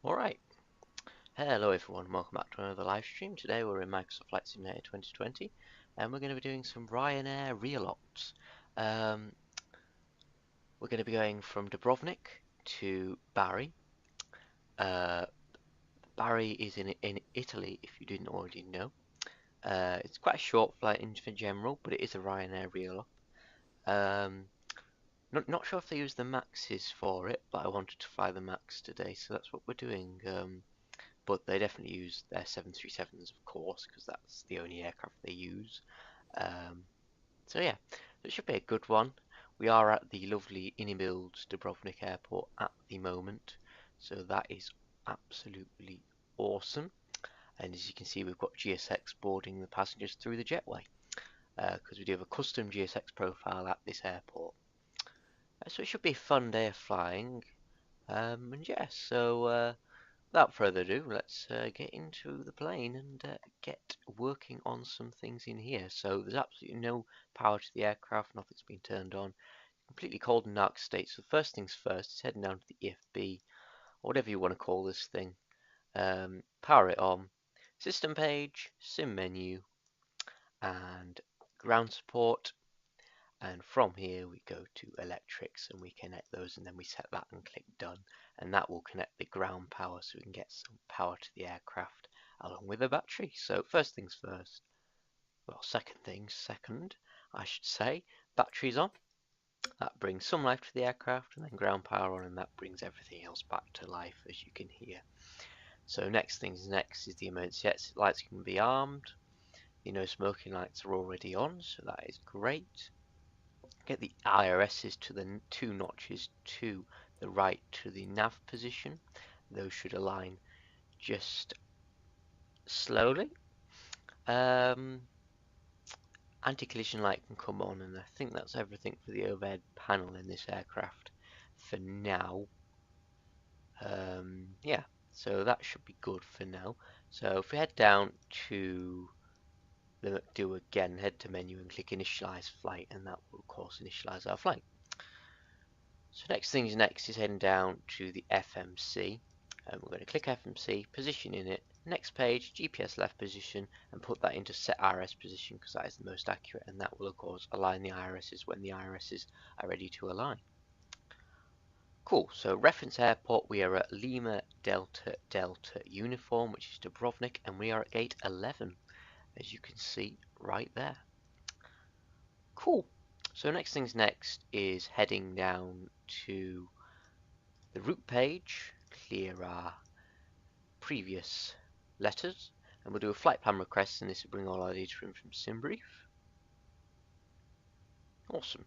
Alright, hello everyone, welcome back to another live stream. Today we're in Microsoft Flight Simulator 2020 and we're going to be doing some RyanAir realots. We're going to be going from Dubrovnik to Bari. Bari is in Italy, if you didn't already know. It's quite a short flight in general, but it is a RyanAir realot. Not sure if they use the Maxes for it, but I wanted to fly the Max today, so that's what we're doing. But they definitely use their 737s, of course, because that's the only aircraft they use. So yeah, it should be a good one. We are at the lovely Inimbil's Dubrovnik airport at the moment, so that is absolutely awesome. And as you can see, we've got GSX boarding the passengers through the jetway, because we do have a custom GSX profile at this airport. So it should be a fun day of flying. And yeah, so without further ado, let's get into the plane and get working on some things in here. So there's absolutely no power to the aircraft, nothing's been turned on. Completely cold and dark state. So first things first, it's heading down to the EFB, or whatever you want to call this thing. Power it on. System page, sim menu, and ground support. And from here we go to electrics and we connect those, and then we set that and click done, and that will connect the ground power so we can get some power to the aircraft along with the battery. So first things first, well, second things second I should say, batteries on. That brings some life to the aircraft, and then ground power on, and that brings everything else back to life, as you can hear. So next things next is the emergency exit lights can be armed. The no smoking lights are already on, so that is great. Get the IRSs to the two notches to the right to the nav position. Those should align just slowly. Anti-collision light can come on, and I think that's everything for the overhead panel in this aircraft for now. Yeah, so that should be good for now. So if we head down to the do again, head to menu and click initialize flight, and that will of course initialize our flight. So next things next is heading down to the FMC, and we're going to click FMC, position in it, next page, GPS left position, and put that into set IRS position because that is the most accurate, and that will of course align the IRSs when the IRSs are ready to align. Cool, so reference airport, we are at Lima Delta Delta Uniform, which is Dubrovnik, and we are at gate 11, as you can see right there. Cool. So next things next is heading down to the route page, clear our previous letters, and we'll do a flight plan request, and this will bring all our data in from SimBrief. Awesome.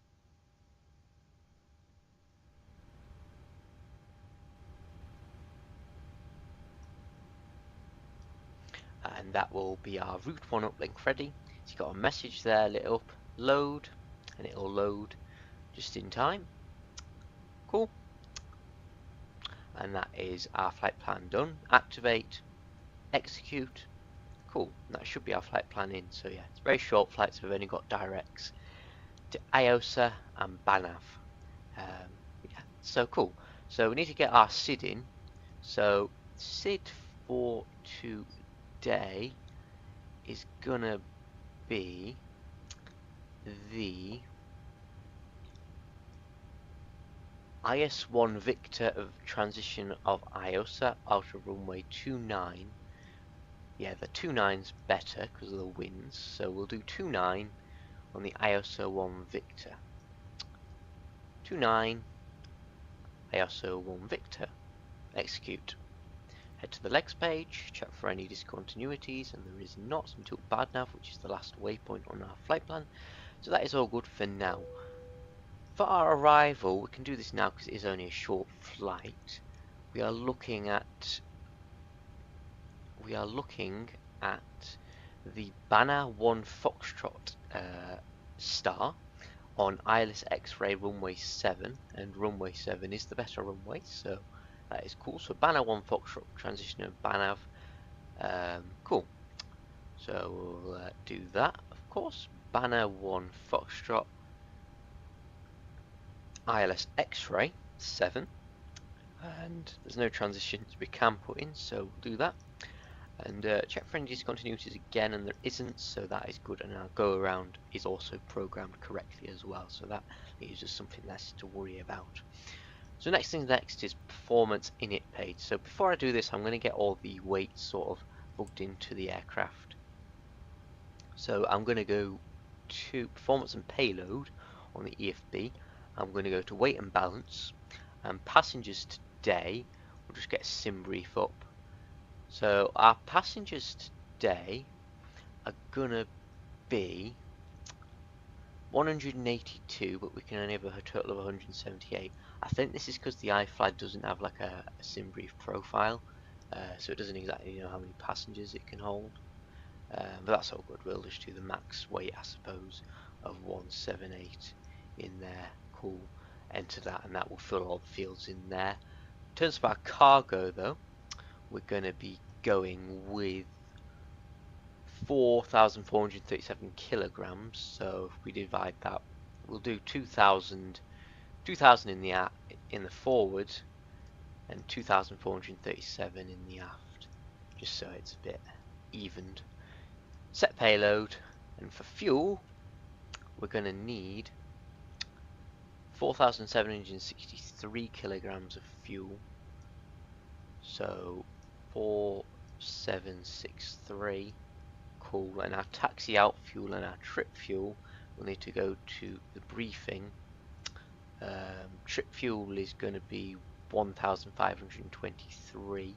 And that will be our route 1 uplink ready. So you've got a message there lit up, load, and it'll load just in time. Cool. And that is our flight plan done. Activate, execute. Cool. And that should be our flight plan in. So yeah, it's very short flights. We've only got directs to Aosa and Banav. Yeah, so cool. So we need to get our SID in. So SID for today is gonna be the IS-1 Victor of transition of Aosa out of runway 29. Yeah, the 29's better because of the winds, so we'll do 29 on the ISO 1 Victor. 29 ISO 1 Victor. Execute. Head to the legs page, check for any discontinuities, and there is not until Badnav, which is the last waypoint on our flight plan. So that is all good for now. For our arrival, we can do this now because it is only a short flight. We are looking at the Banner 1 Foxtrot star on ILS X-ray runway 7, and runway 7 is the better runway, so that is cool. So Banner 1 Foxtrot transition of Banav. Cool. So we'll do that, of course. Banner 1 Foxtrot ILS X-ray 7. and there's no transitions we can put in, so we'll do that. And check for any discontinuities again, and there isn't, so that is good. And our go around is also programmed correctly as well, so that leaves us something less to worry about. So next is performance init page. So before I do this, I'm going to get all the weights sort of plugged into the aircraft. So I'm going to go to performance and payload on the EFB. I'm going to go to weight and balance, and passengers today, we'll just get a sim brief up. So our passengers today are gonna be 182, but we can only have a total of 178. I think this is because the iFly doesn't have like a sim brief profile, so it doesn't exactly know how many passengers it can hold. But that's all good. We'll just do the max weight, I suppose, of 178 in there. Cool. Enter that, and that will fill all the fields in there. In terms of our cargo, though, we're going to be going with 4,437 kilograms. So if we divide that, we'll do 2,000 in the forward and 2,437 in the aft, just so it's a bit evened. Set payload, and for fuel, we're going to need 4,763 kilograms of fuel. So 4,763. Cool. And our taxi out fuel and our trip fuel, we'll need to go to the briefing. Trip fuel is going to be 1,523.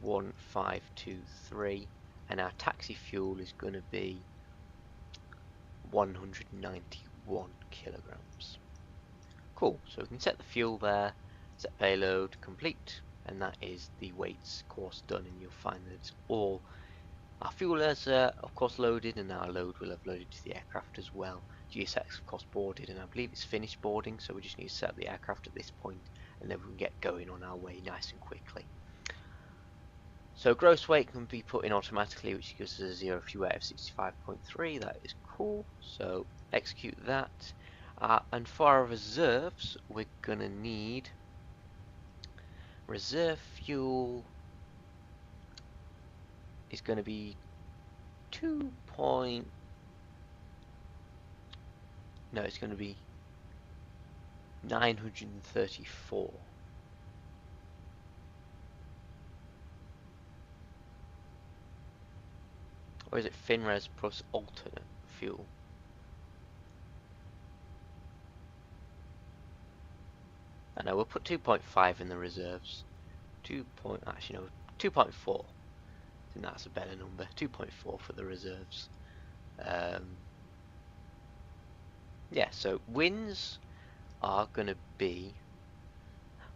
1,523. And our taxi fuel is going to be 191 kilograms. Cool. So we can set the fuel there, set payload, complete, and that is the weights course done, and you'll find that it's all our fuel is of course loaded, and our load will have loaded to the aircraft as well. GSX of course boarded, and I believe it's finished boarding, so we just need to set up the aircraft at this point, and then we can get going on our way nice and quickly. So gross weight can be put in automatically, which gives us a 0 fuel weight of 65.3. That is cool. So execute that. And for our reserves, we're gonna need reserve fuel is going to be 2 point. No, it's going to be 934. Or is it FinRes plus alternate fuel? I know, we'll put 2.5 in the reserves. 2.4. I think that's a better number. 2.4 for the reserves. Yeah, so winds are going to be.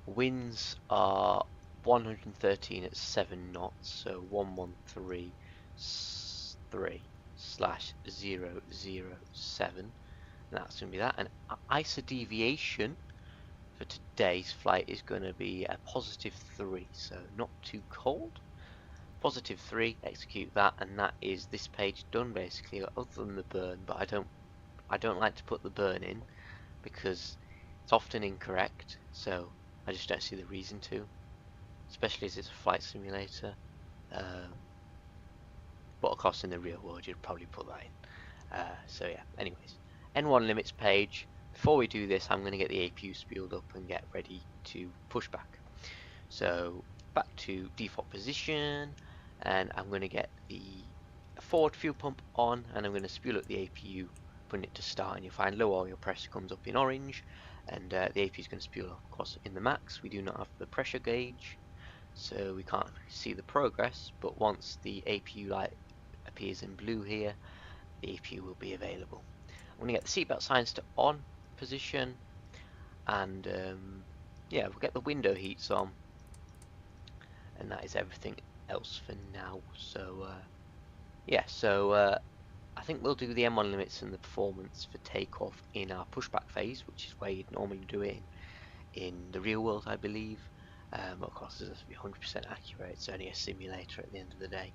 Winds are 113 at 7 knots, so 1133/007. That's going to be that. And ISO deviation for today's flight is going to be a +3, so not too cold. +3, execute that, and that is this page done basically, other than the burn. But I don't like to put the burn in because it's often incorrect, so I just don't see the reason to, especially as it's a flight simulator. But of course in the real world you'd probably put that in. So yeah, anyways, N1 limits page. Before we do this, I'm going to get the APU spooled up and get ready to push back. So back to default position, and I'm going to get the forward fuel pump on, and I'm going to spool up the APU, putting it to start, and you'll find low oil pressure comes up in orange, and the APU is going to spool up. Of course, in the max we do not have the pressure gauge, so we can't see the progress, but once the APU light appears in blue here, the APU will be available. I'm going to get the seatbelt signs to on position, and yeah, we'll get the window heats on, and that is everything else for now. So yeah, so I think we'll do the M1 limits and the performance for takeoff in our pushback phase, which is where you'd normally do it in the real world, I believe. Of course, it has to be 100% accurate. It's only a simulator at the end of the day.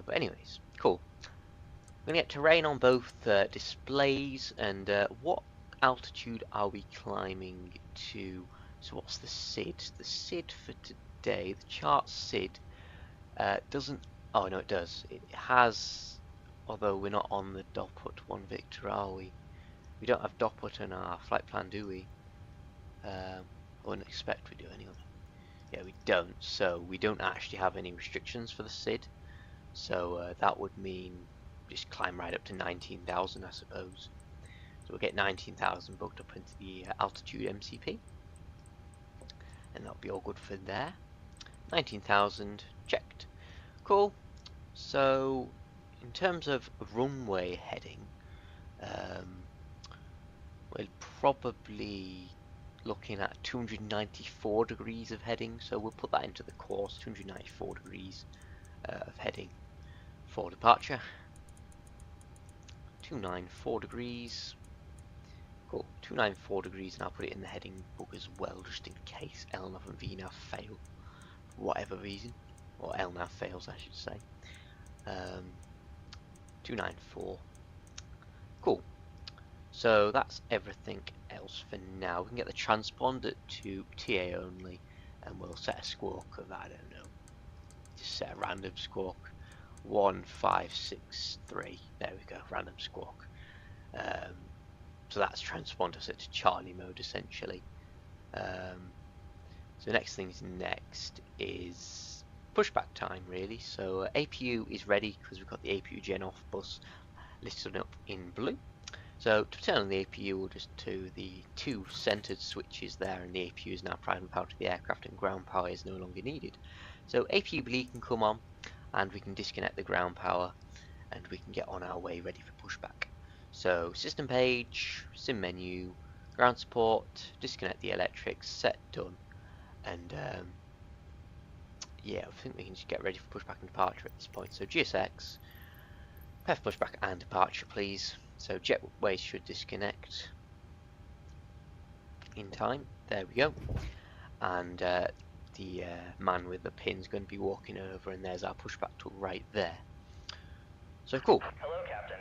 But anyways, cool. We're going to get terrain on both displays, and what altitude are we climbing to? So what's the SID? The SID for today, the chart SID doesn't, oh no it does, it has, although we're not on the Doput 1 Victor, are we? We don't have Doput in our flight plan, do we? I wouldn't expect we do anyway. Yeah, we don't, so we don't actually have any restrictions for the SID, so that would mean just climb right up to 19,000 I suppose. So we'll get 19,000 booked up into the altitude MCP, and that'll be all good for there. 19,000 checked. Cool. So in terms of runway heading, we're probably looking at 294 degrees of heading, so we'll put that into the course, 294 degrees of heading for departure. 294 degrees. Cool, 294 degrees, and I'll put it in the heading book as well, just in case LNAV and VNAV fail for whatever reason, or LNAV fails I should say. 294. Cool. So that's everything else for now. We can get the transponder to TA only, and we'll set a squawk of, I don't know, just set a random squawk. 1563. There we go, random squawk. So that's transponder set to Charlie mode essentially. So next things next is pushback time really. So APU is ready because we've got the APU gen off bus listed up in blue. So to turn on the APU, we'll just do the two centered switches there, and the APU is now primary power to the aircraft and ground power is no longer needed. So APU bleed can come on, and we can disconnect the ground power, and we can get on our way ready for pushback. So system page, sim menu, ground support, disconnect the electrics, set, done, and yeah, I think we can just get ready for pushback and departure at this point. So GSX, PEF pushback and departure please. So jetways should disconnect in time. There we go. And the man with the pin's going to be walking over, and there's our pushback tool right there. So cool. Hello, Captain.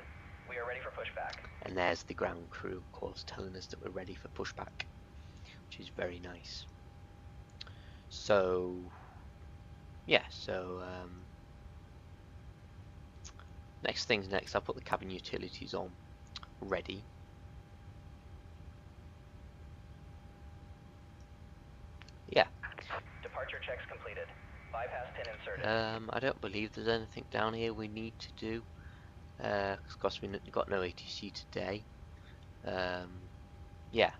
We are ready for pushback. And there's the ground crew, of course, telling us that we're ready for pushback, which is very nice. So yeah, so next things next, I'll put the cabin utilities on ready. Yeah. Departure checks completed. Bypass pin inserted. I don't believe there's anything down here we need to do. Because we got no ATC today. Yeah.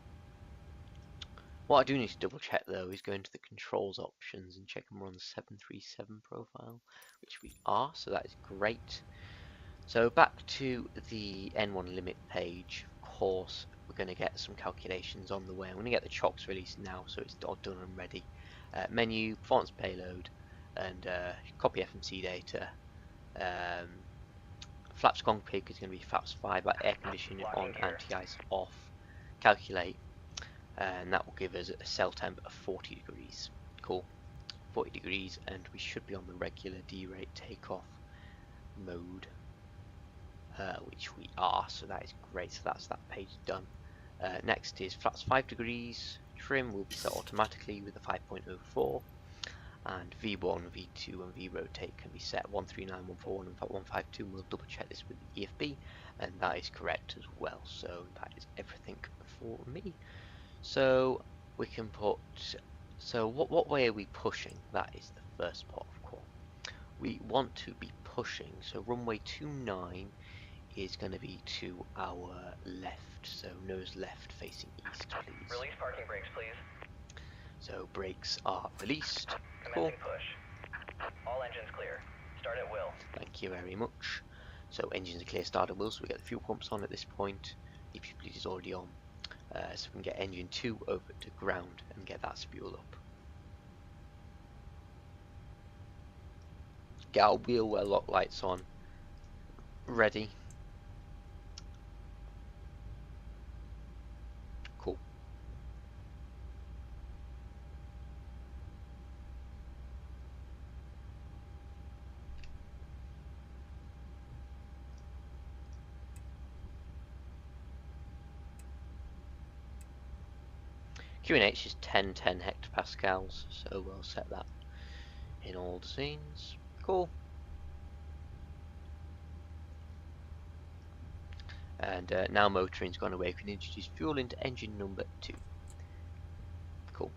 What I do need to double check though is go into the controls options and check them we're on the 737 profile, which we are, so that is great. So back to the N1 limit page. Of course, we're going to get some calculations on the way. I'm going to get the chocks released now, so it's all done and ready. Menu, performance payload, and copy FMC data. Flaps config is going to be flaps 5, but air conditioning on, anti-ice off. Calculate, and that will give us a cell temp of 40 degrees. Cool, 40 degrees, and we should be on the regular D-rate takeoff mode. Which we are, so that is great. So that's that page done. Next is flaps 5 degrees. Trim will be set automatically with a 5.04, and V1, V2, and V rotate can be set 139, 141, and 152. We'll double check this with the EFB, and that is correct as well. So that is everything for me. So we can put. So what way are we pushing? That is the first part of call. We want to be pushing. So runway 29 is going to be to our left, so nose left facing east, please. Release parking brakes, please. So brakes are released. Commencing push. All engines clear. Start at will. Thank you very much. So engines are clear, start at will, so we get the fuel pumps on at this point. EPU bleed is already on. So we can get engine 2 over to ground and get that fuel up. Get our wheel well lock lights on. Ready. Cool. QNH is 1010 hectopascals, so we'll set that in all the scenes. Cool. And now motoring's gone away, we can introduce fuel into engine number 2. Cool.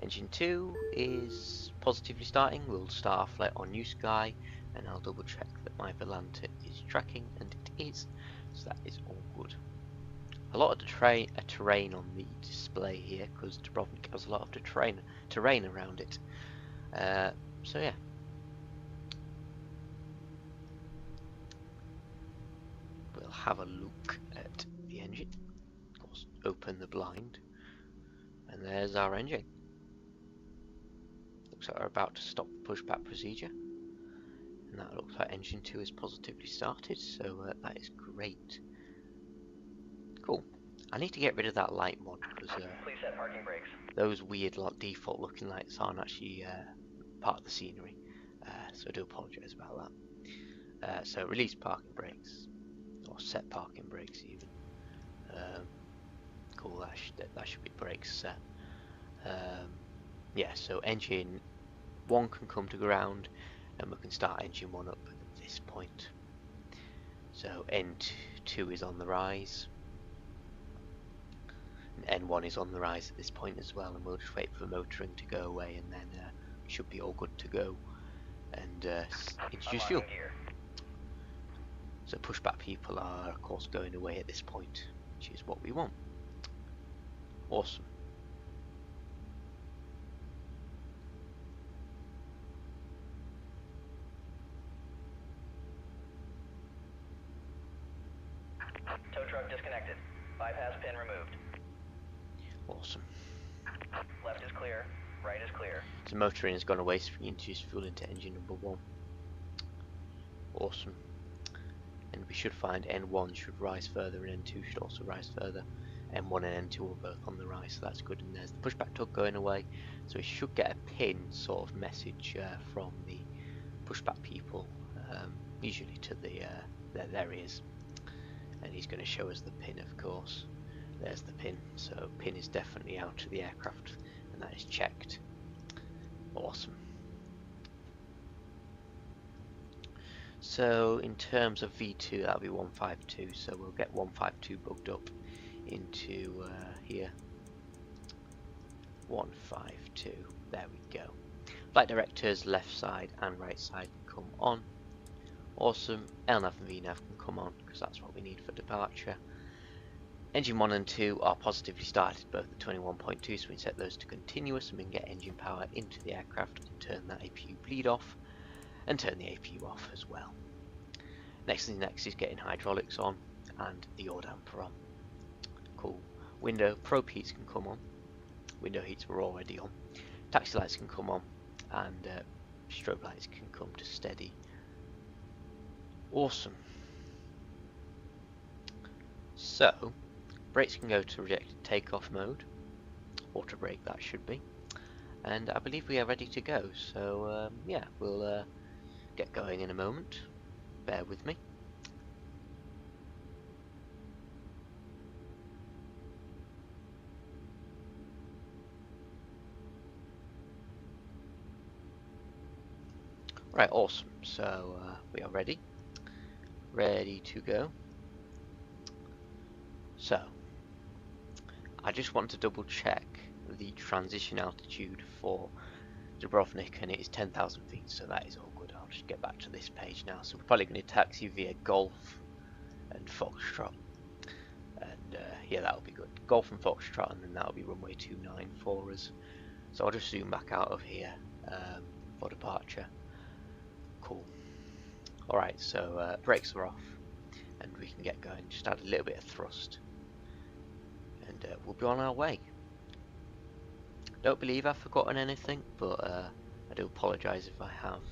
Engine 2 is positively starting. We'll start our flight on New Sky, and I'll double check that my Volanta is tracking, and it is, so that is all good. A lot of the terrain on the display here, because Dubrovnik has a lot of the terrain around it. So yeah. We'll have a look at the engine. Of course, open the blind, and there's our engine. Looks like we're about to stop the pushback procedure, and that looks like engine 2 is positively started, so that is great. Cool. I need to get rid of that light mod, because Please set parking brakes. those weird default looking lights aren't actually part of the scenery, so I do apologise about that. So release parking brakes, or set parking brakes even. Cool, that should be brakes set. Yeah, so engine 1 can come to ground, and we can start engine 1 up at this point. So N2 is on the rise, and N1 is on the rise at this point as well, and we'll just wait for motoring to go away, and then should be all good to go, and introduce fuel. So pushback people are of course going away at this point, which is what we want. Awesome. Tow truck disconnected. Bypass pin removed. Awesome. Left is clear. Right is clear. So motoring has gone away, so we introduce fuel into engine number 1. Awesome. And we should find N1 should rise further, and N2 should also rise further. N1 and N2 are both on the rise, so that's good. And there's the pushback tug going away, so we should get a pin sort of message from the pushback people, usually to the there he is, and he's going to show us the pin, of course. There's the pin, so pin is definitely out to the aircraft, and that is checked. Awesome. So in terms of V2, that'll be 152, so we'll get 152 bugged up into here. 152, there we go. Flight directors left side and right side can come on. Awesome. LNAV and VNAV can come on, because that's what we need for departure. Engine 1 and 2 are positively started, both at 21.2, so we can set those to continuous, and we can get engine power into the aircraft and turn that APU bleed off, and turn the APU off as well. Next is getting hydraulics on, and the yaw damper on. Cool. Window probe heats can come on. Window heats were already on. Taxi lights can come on, and strobe lights can come to steady. Awesome. So, brakes can go to rejected takeoff mode. Auto brake that should be. And I believe we are ready to go. So yeah, we'll get going in a moment. Bear with me. Right, awesome. So we are ready to go. So I just want to double check the transition altitude for Dubrovnik, and it is 10,000 feet, so that is all good. I'll just get back to this page now. So we're probably going to taxi via Golf and Foxtrot, and yeah, that'll be good. Golf and Foxtrot, and then that'll be runway 29 for us. So I'll just zoom back out of here for departure. Cool. Alright, so brakes are off, and we can get going. Just add a little bit of thrust, and we'll be on our way. Don't believe I've forgotten anything, but I do apologise if I have.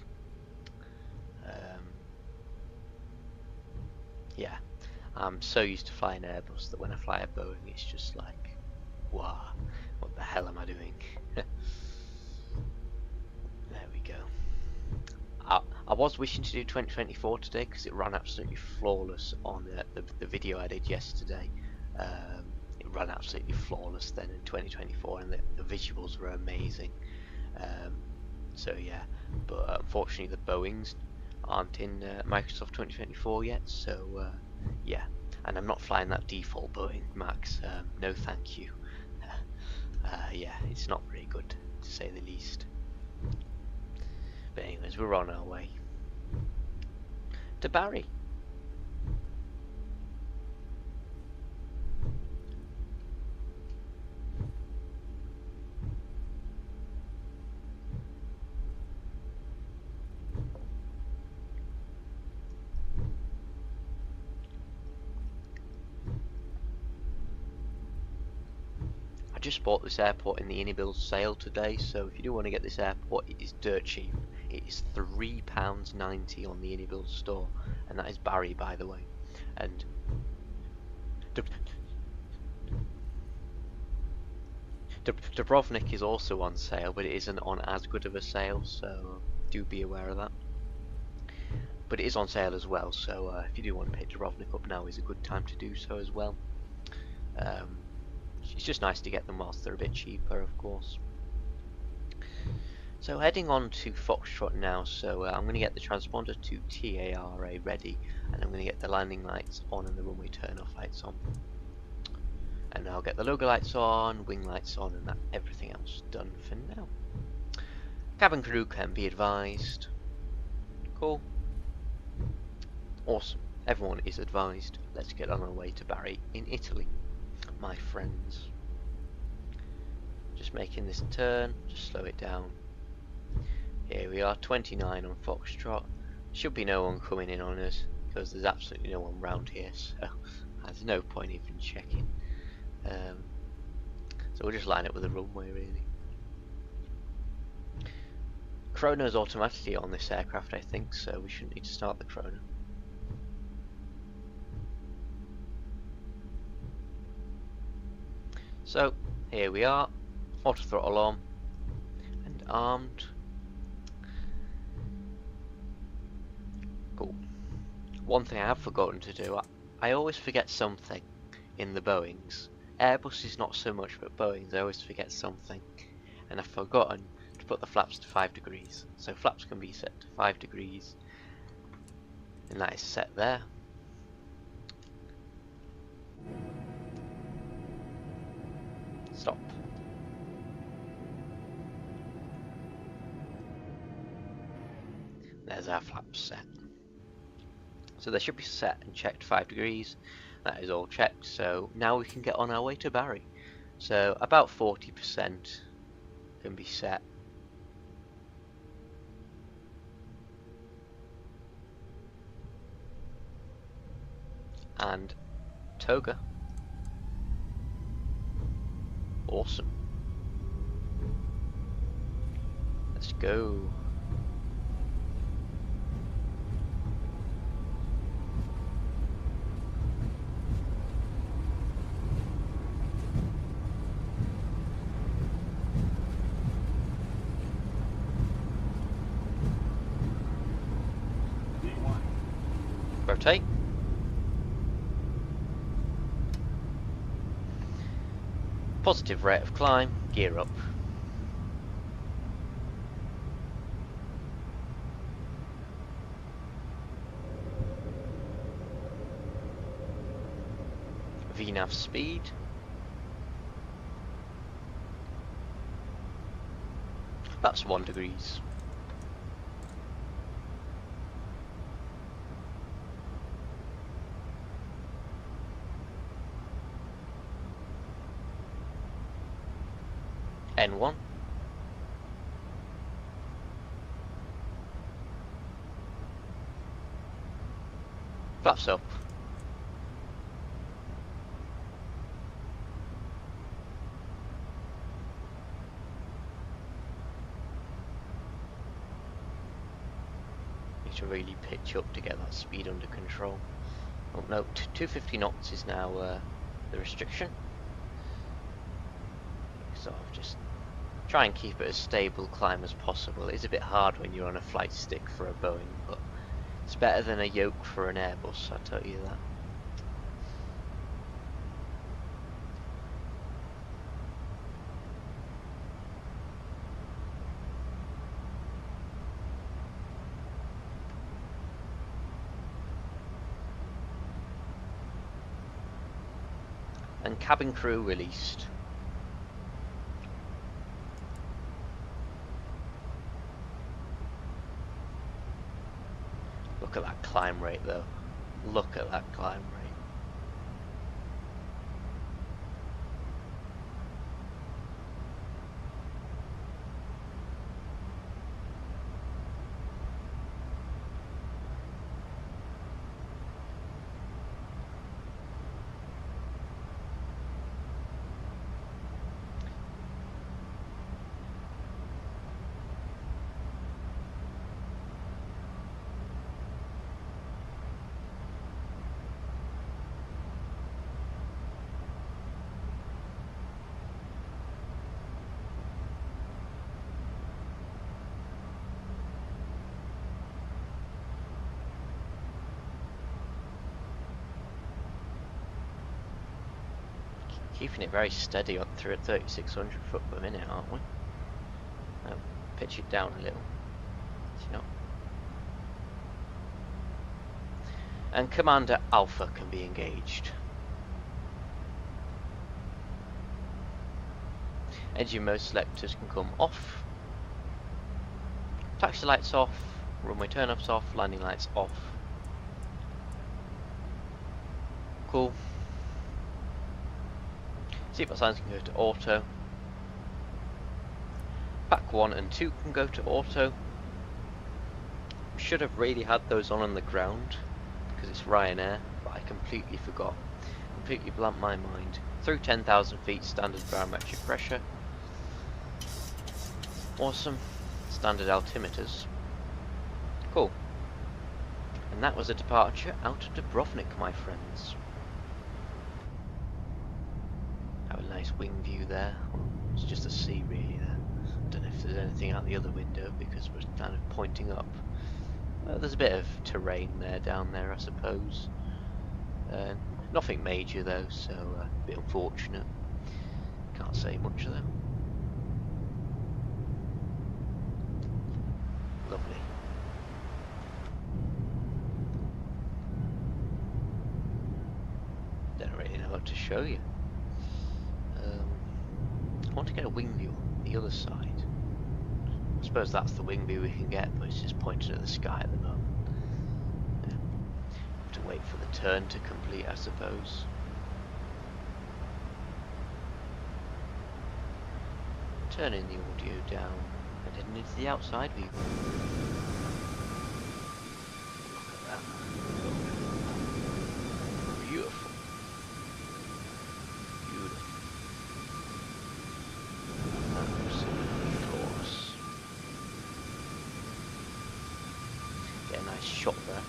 Yeah, I'm so used to flying Airbus that when I fly a Boeing, it's just like, wow, what the hell am I doing? There we go. I was wishing to do 2024 today because it ran absolutely flawless on the video I did yesterday. It ran absolutely flawless then in 2024, and the visuals were amazing. So yeah, but unfortunately the Boeings aren't in Microsoft 2024 yet, so yeah, and I'm not flying that default Boeing Max, no thank you. Yeah, it's not very good, to say the least. But anyways, we're on our way to Bari. I just bought this airport in the Inibil sale today, so if you do want to get this airport, it is dirt cheap. It is £3.90 on the Inibil store, and that is Bari, by the way. And Dubrovnik is also on sale, but it isn't on as good of a sale, so do be aware of that. But it is on sale as well, so if you do want to pick Dubrovnik up now is a good time to do so as well. It's just nice to get them whilst they're a bit cheaper, of course. So heading on to Foxtrot now, so I'm going to get the transponder to TARA ready, and I'm going to get the landing lights on and the runway turn-off lights on. And I'll get the logo lights on, wing lights on, and everything else done for now. Cabin crew can be advised. Cool. Awesome. Everyone is advised. Let's get on our way to Bari in Italy, my friends. Just making this turn, just slow it down. Here we are, 29 on Foxtrot. Should be no one coming in on us, because there's absolutely no one round here, so there's no point even checking. So we'll just line it with the runway, really. Chrono's automatically on this aircraft, I think, so we shouldn't need to start the chrono. So, here we are, auto throttle on, and armed. Cool. One thing I have forgotten to do, I always forget something in the Boeings. Airbus is not so much, but Boeings I always forget something. And I've forgotten to put the flaps to 5 degrees. So flaps can be set to 5 degrees. And that is set there. Stop. There's our flaps set. So they should be set and checked 5 degrees. That is all checked, so now we can get on our way to Bari. So about 40% can be set. And toga. Awesome. Let's go. Rotate. Positive rate of climb, gear up. VNAV speed. That's 1 degrees. N1. Flaps up. Need to really pitch up to get that speed under control. Oh no, 250 knots is now the restriction. So I'll just try and keep it as stable climb as possible. It's a bit hard when you're on a flight stick for a Boeing, but it's better than a yoke for an Airbus, I'll tell you that. and cabin crew released. Look at that climb rate though. Look at that climb rate. Keeping it very steady up through at 3600 foot per minute, aren't we? Pitch it down a little. Yeah. And Commander Alpha can be engaged. Engine mode selectors can come off. Taxi lights off. Runway turn-offs off. Landing lights off. Cool. Seatbelt signs can go to auto. Pack 1 and 2 can go to auto. We should have really had those on the ground because it's RyanAir, but I completely forgot. Completely blanked my mind. Through 10,000 feet standard barometric pressure. Awesome. Standard altimeters. Cool. And that was a departure out of Dubrovnik, my friends. Have a nice wing view there. It's just a sea really there. I don't know if there's anything out the other window because we're kind of pointing up. There's a bit of terrain there down there, I suppose. Nothing major though, so a bit unfortunate. Can't say much though. Lovely. Don't really know what to show you. I want to get a wing view on the other side. I suppose that's the wing view we can get, but it's just pointed at the sky at the moment. Yeah. Have to wait for the turn to complete, I suppose. Turning the audio down and heading into the outside view. Look at that. Beautiful. Beautiful. Absolutely glorious. Get a nice shot there.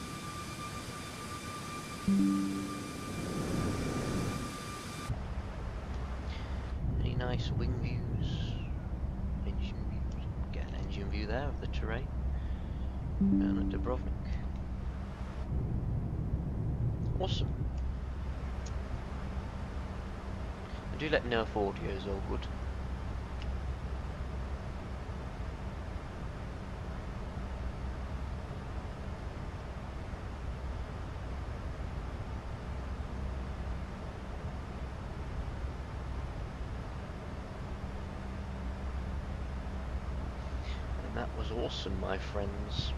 Any nice wing views? Engine views? Get an engine view there of the terrain. Down at Dubrovnik. Awesome. And do let me know if audio is all good. And that was awesome, my friends.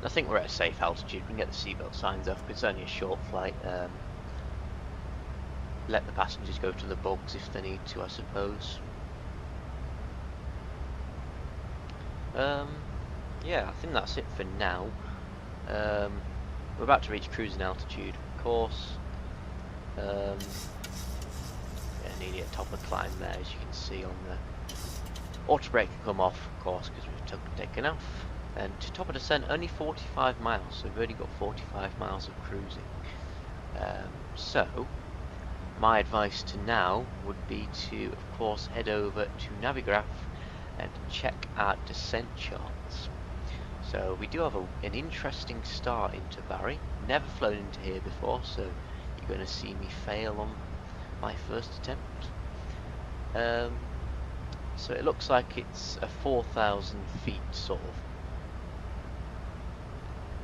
I think we're at a safe altitude. We can get the seatbelt signs up. It's only a short flight. Let the passengers go to the bugs if they need to, I suppose. Yeah, I think that's it for now. We're about to reach cruising altitude, of course. Yeah, nearly at top of the climb there, as you can see on the auto brake can come off, of course, because we've taken off. And to top of descent, only 45 miles, so we've only got 45 miles of cruising. So, my advice to now would be to, of course, head over to Navigraph and check our descent charts. So we do have an interesting start into Bari. Never flown into here before, so you're going to see me fail on my first attempt. So it looks like it's a 4,000 feet sort of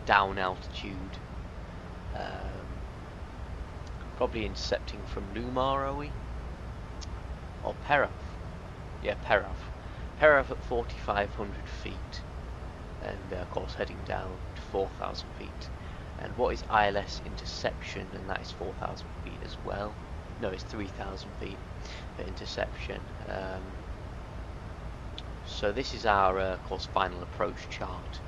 down altitude. Probably intercepting from Lumar, are we? Or Perov? Yeah, Perov. Perov at 4,500 feet. And of course heading down to 4,000 feet. And what is ILS interception? And that is 4,000 feet as well. No, it's 3,000 feet for interception. So this is our, of course, final approach chart.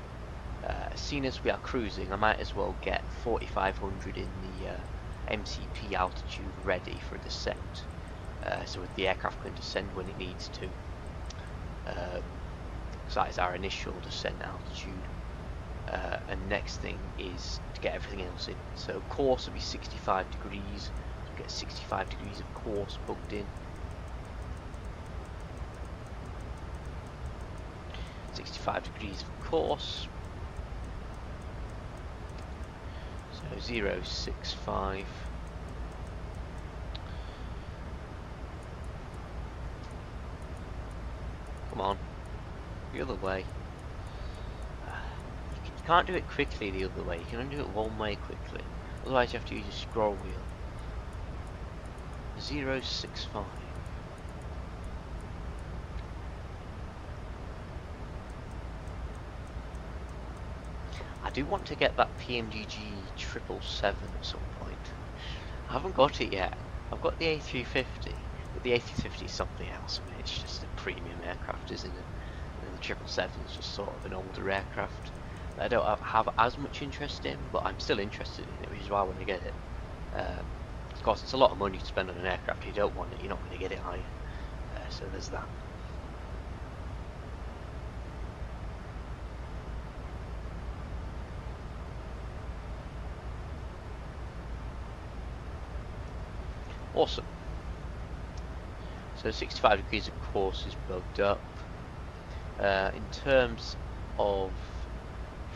As soon as we are cruising, I might as well get 4,500 in the MCP altitude ready for descent. So with the aircraft can descend when it needs to. So that is our initial descent altitude. And next thing is to get everything else in. So course will be 65 degrees. So get 65 degrees of course booked in. 65 degrees of course. So 065. Come on, the other way. You can't do it quickly the other way. You can only do it one way quickly. Otherwise you have to use your scroll wheel. 065. I do want to get that PMGG 777 at some point. I haven't got it yet. I've got the A350, but the A350 is something else. I mean, it's just a premium aircraft, isn't it? And the 777 is just sort of an older aircraft that I don't have as much interest in, but I'm still interested in it, which is why I want to get it. Of course, it's a lot of money to spend on an aircraft. If you don't want it, you're not going to get it, are you? So there's that. Awesome. So 65 degrees of course is bugged up. In terms of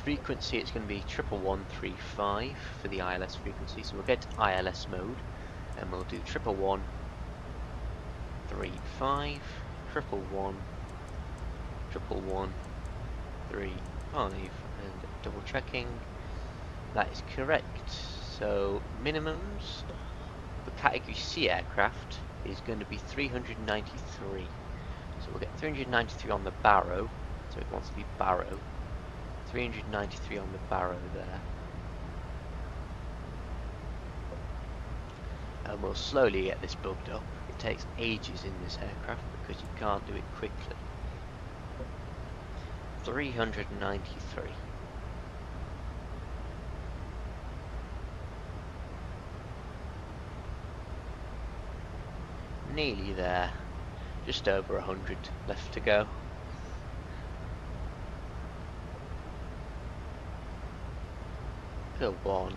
frequency, it's going to be 11135 for the ILS frequency. So we'll get to ILS mode and we'll do 11135, 11135, and double checking. That is correct. So minimums for category C aircraft is going to be 393. So we'll get 393 on the Barrow. So it wants to be Barrow. 393 on the Barrow there. And we'll slowly get this bugged up. It takes ages in this aircraft because you can't do it quickly. 393. Nearly there. Just over 100 left to go. Go on.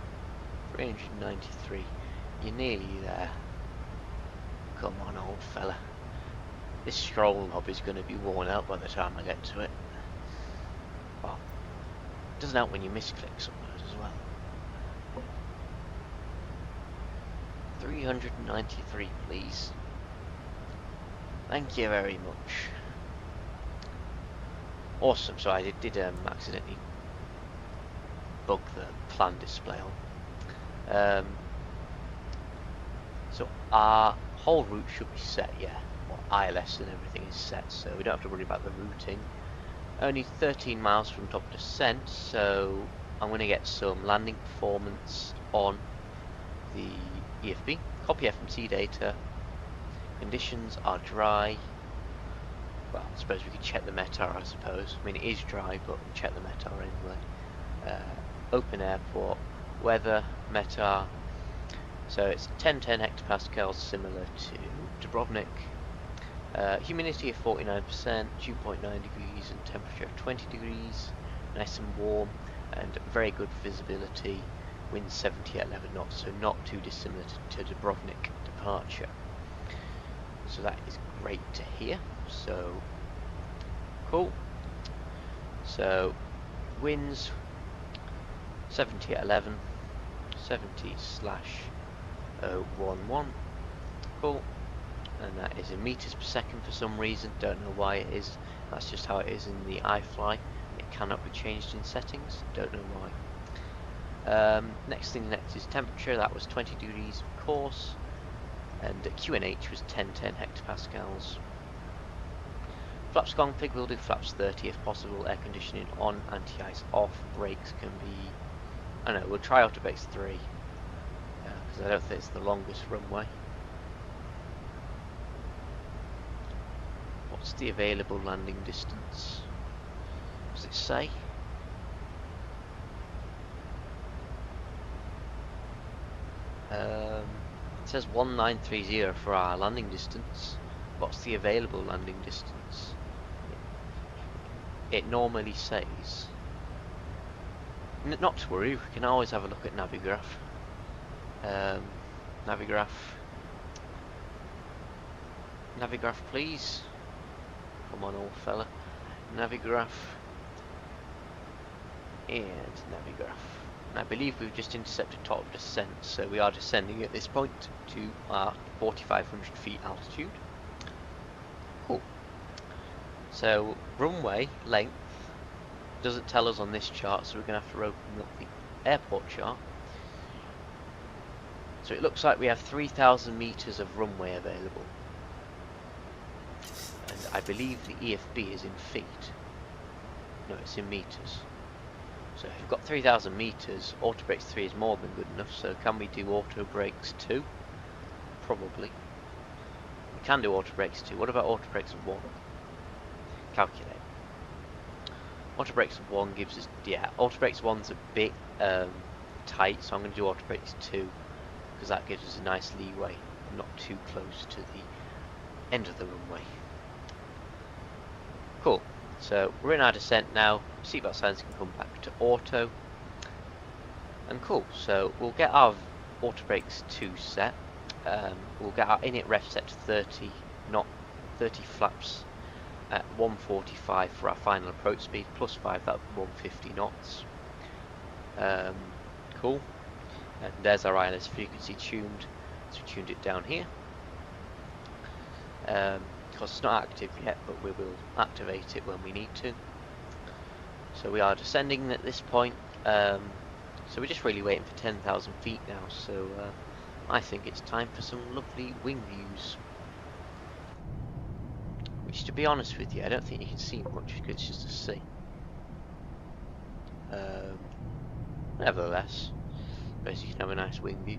393. You're nearly there. Come on, old fella. This scroll knob is going to be worn out by the time I get to it. Well, it doesn't help when you misclick some of those as well. 393, please. Thank you very much. Awesome. So I did accidentally bug the plan display on. So our whole route should be set, yeah. Well, ILS and everything is set, so we don't have to worry about the routing. Only 13 miles from top descent, so I'm going to get some landing performance on the EFB. Copy FMC data. Conditions are dry. Well, I suppose we could check the METAR, I suppose. I mean, it is dry, but we'll check the METAR anyway. Open airport, weather, METAR. So it's 1010 hectopascals, similar to Dubrovnik. Humidity of 49%, dew point 9 degrees, and temperature of 20 degrees. Nice and warm, and very good visibility. Wind 70 at 11 knots, so not too dissimilar to Dubrovnik. departure. So that is great to hear. So cool. So winds 70 at 11, 70/011. Cool. And that is in meters per second for some reason. Don't know why it is. That's just how it is in the iFly. It cannot be changed in settings. Don't know why. Next is temperature. That was 20 degrees of course. And QNH was 1010 hectopascals. Flaps config, we'll do flaps 30 if possible. Air conditioning on, anti-ice off. Brakes can be, I don't know, we'll try auto brakes 3. Because I don't think it's the longest runway. What's the available landing distance? Does it say? It says 1930 for our landing distance. What's the available landing distance? It normally says. Not to worry, we can always have a look at Navigraph. Navigraph please. Come on old fella. Navigraph. And Navigraph. And I believe we've just intercepted top of descent, so we are descending at this point to our 4,500 feet altitude. Cool. So runway length doesn't tell us on this chart, so we're going to have to open up the airport chart. So it looks like we have 3,000 meters of runway available. And I believe the EFB is in feet. No, it's in meters. So if you've got 3,000 meters, auto brakes 3 is more than good enough. So can we do auto brakes 2? Probably. We can do auto brakes 2. What about auto brakes 1? Calculate. Auto brakes 1 gives us, yeah, auto brakes 1's a bit tight, so I'm going to do auto brakes 2 because that gives us a nice leeway, not too close to the end of the runway. Cool. So we're in our descent now. Seatbelt signs can come back to auto. And cool. So we'll get our auto brakes 2 set. We'll get our init ref set to 30 flaps at 145 for our final approach speed, plus 5, that would be 150 knots. Cool. And there's our ILS frequency tuned. So we tuned it down here. Because it's not active yet, but we will activate it when we need to. So we are descending at this point. So we're just really waiting for 10,000 feet now. So I think it's time for some lovely wing views. Which, to be honest with you, I don't think you can see much because it's just a sea. Nevertheless, I suppose you can have a nice wing view.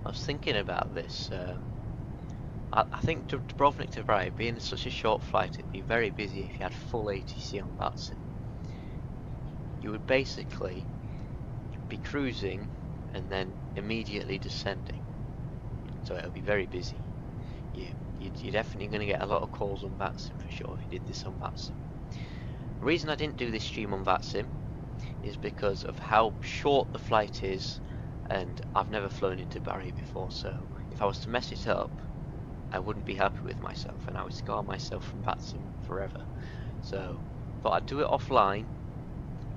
I was thinking about this. I think Dubrovnik to Bari, being such a short flight, it'd be very busy if you had full ATC on Batson. You would basically be cruising and then immediately descending. So it'll be very busy. You're definitely going to get a lot of calls on VATSIM for sure if you did this on VATSIM. The reason I didn't do this stream on VATSIM is because of how short the flight is, and I've never flown into Bari before, so if I was to mess it up, I wouldn't be happy with myself and I would scar myself from VATSIM forever. So thought I'd do it offline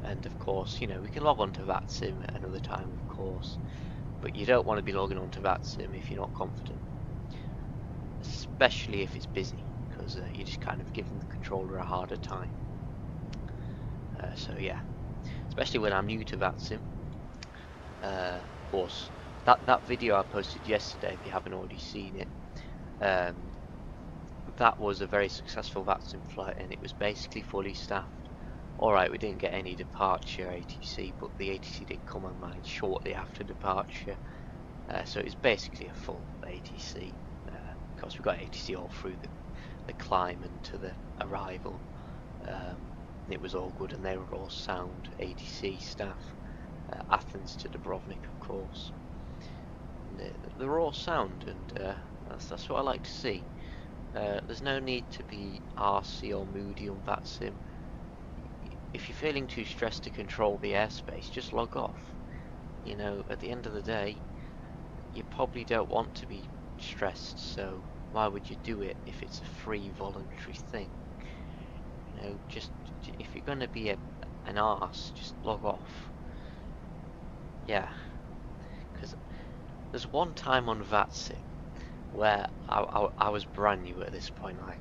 And of course, you know, we can log on to VATSIM at another time, of course, but you don't want to be logging on to VATSIM if you're not confident, especially if it's busy, because you're just kind of giving the controller a harder time. So yeah, especially when I'm new to VATSIM. Of course, that video I posted yesterday, if you haven't already seen it, that was a very successful VATSIM flight, and it was basically fully staffed. Alright, we didn't get any departure ATC, but the ATC did come online shortly after departure, so it was basically a full ATC. Of course, we got ATC all through the climb and to the arrival. It was all good, and they were all sound ATC staff. Athens to Dubrovnik, of course. They were all sound, and that's what I like to see. There's no need to be arsy or moody on VATSIM. If you're feeling too stressed to control the airspace, just log off. You know, at the end of the day, you probably don't want to be stressed, so why would you do it if it's a free voluntary thing? You know, just if you're going to be an arse, just log off. Yeah, because there's one time on VATSIM where I was brand new at this point. Like,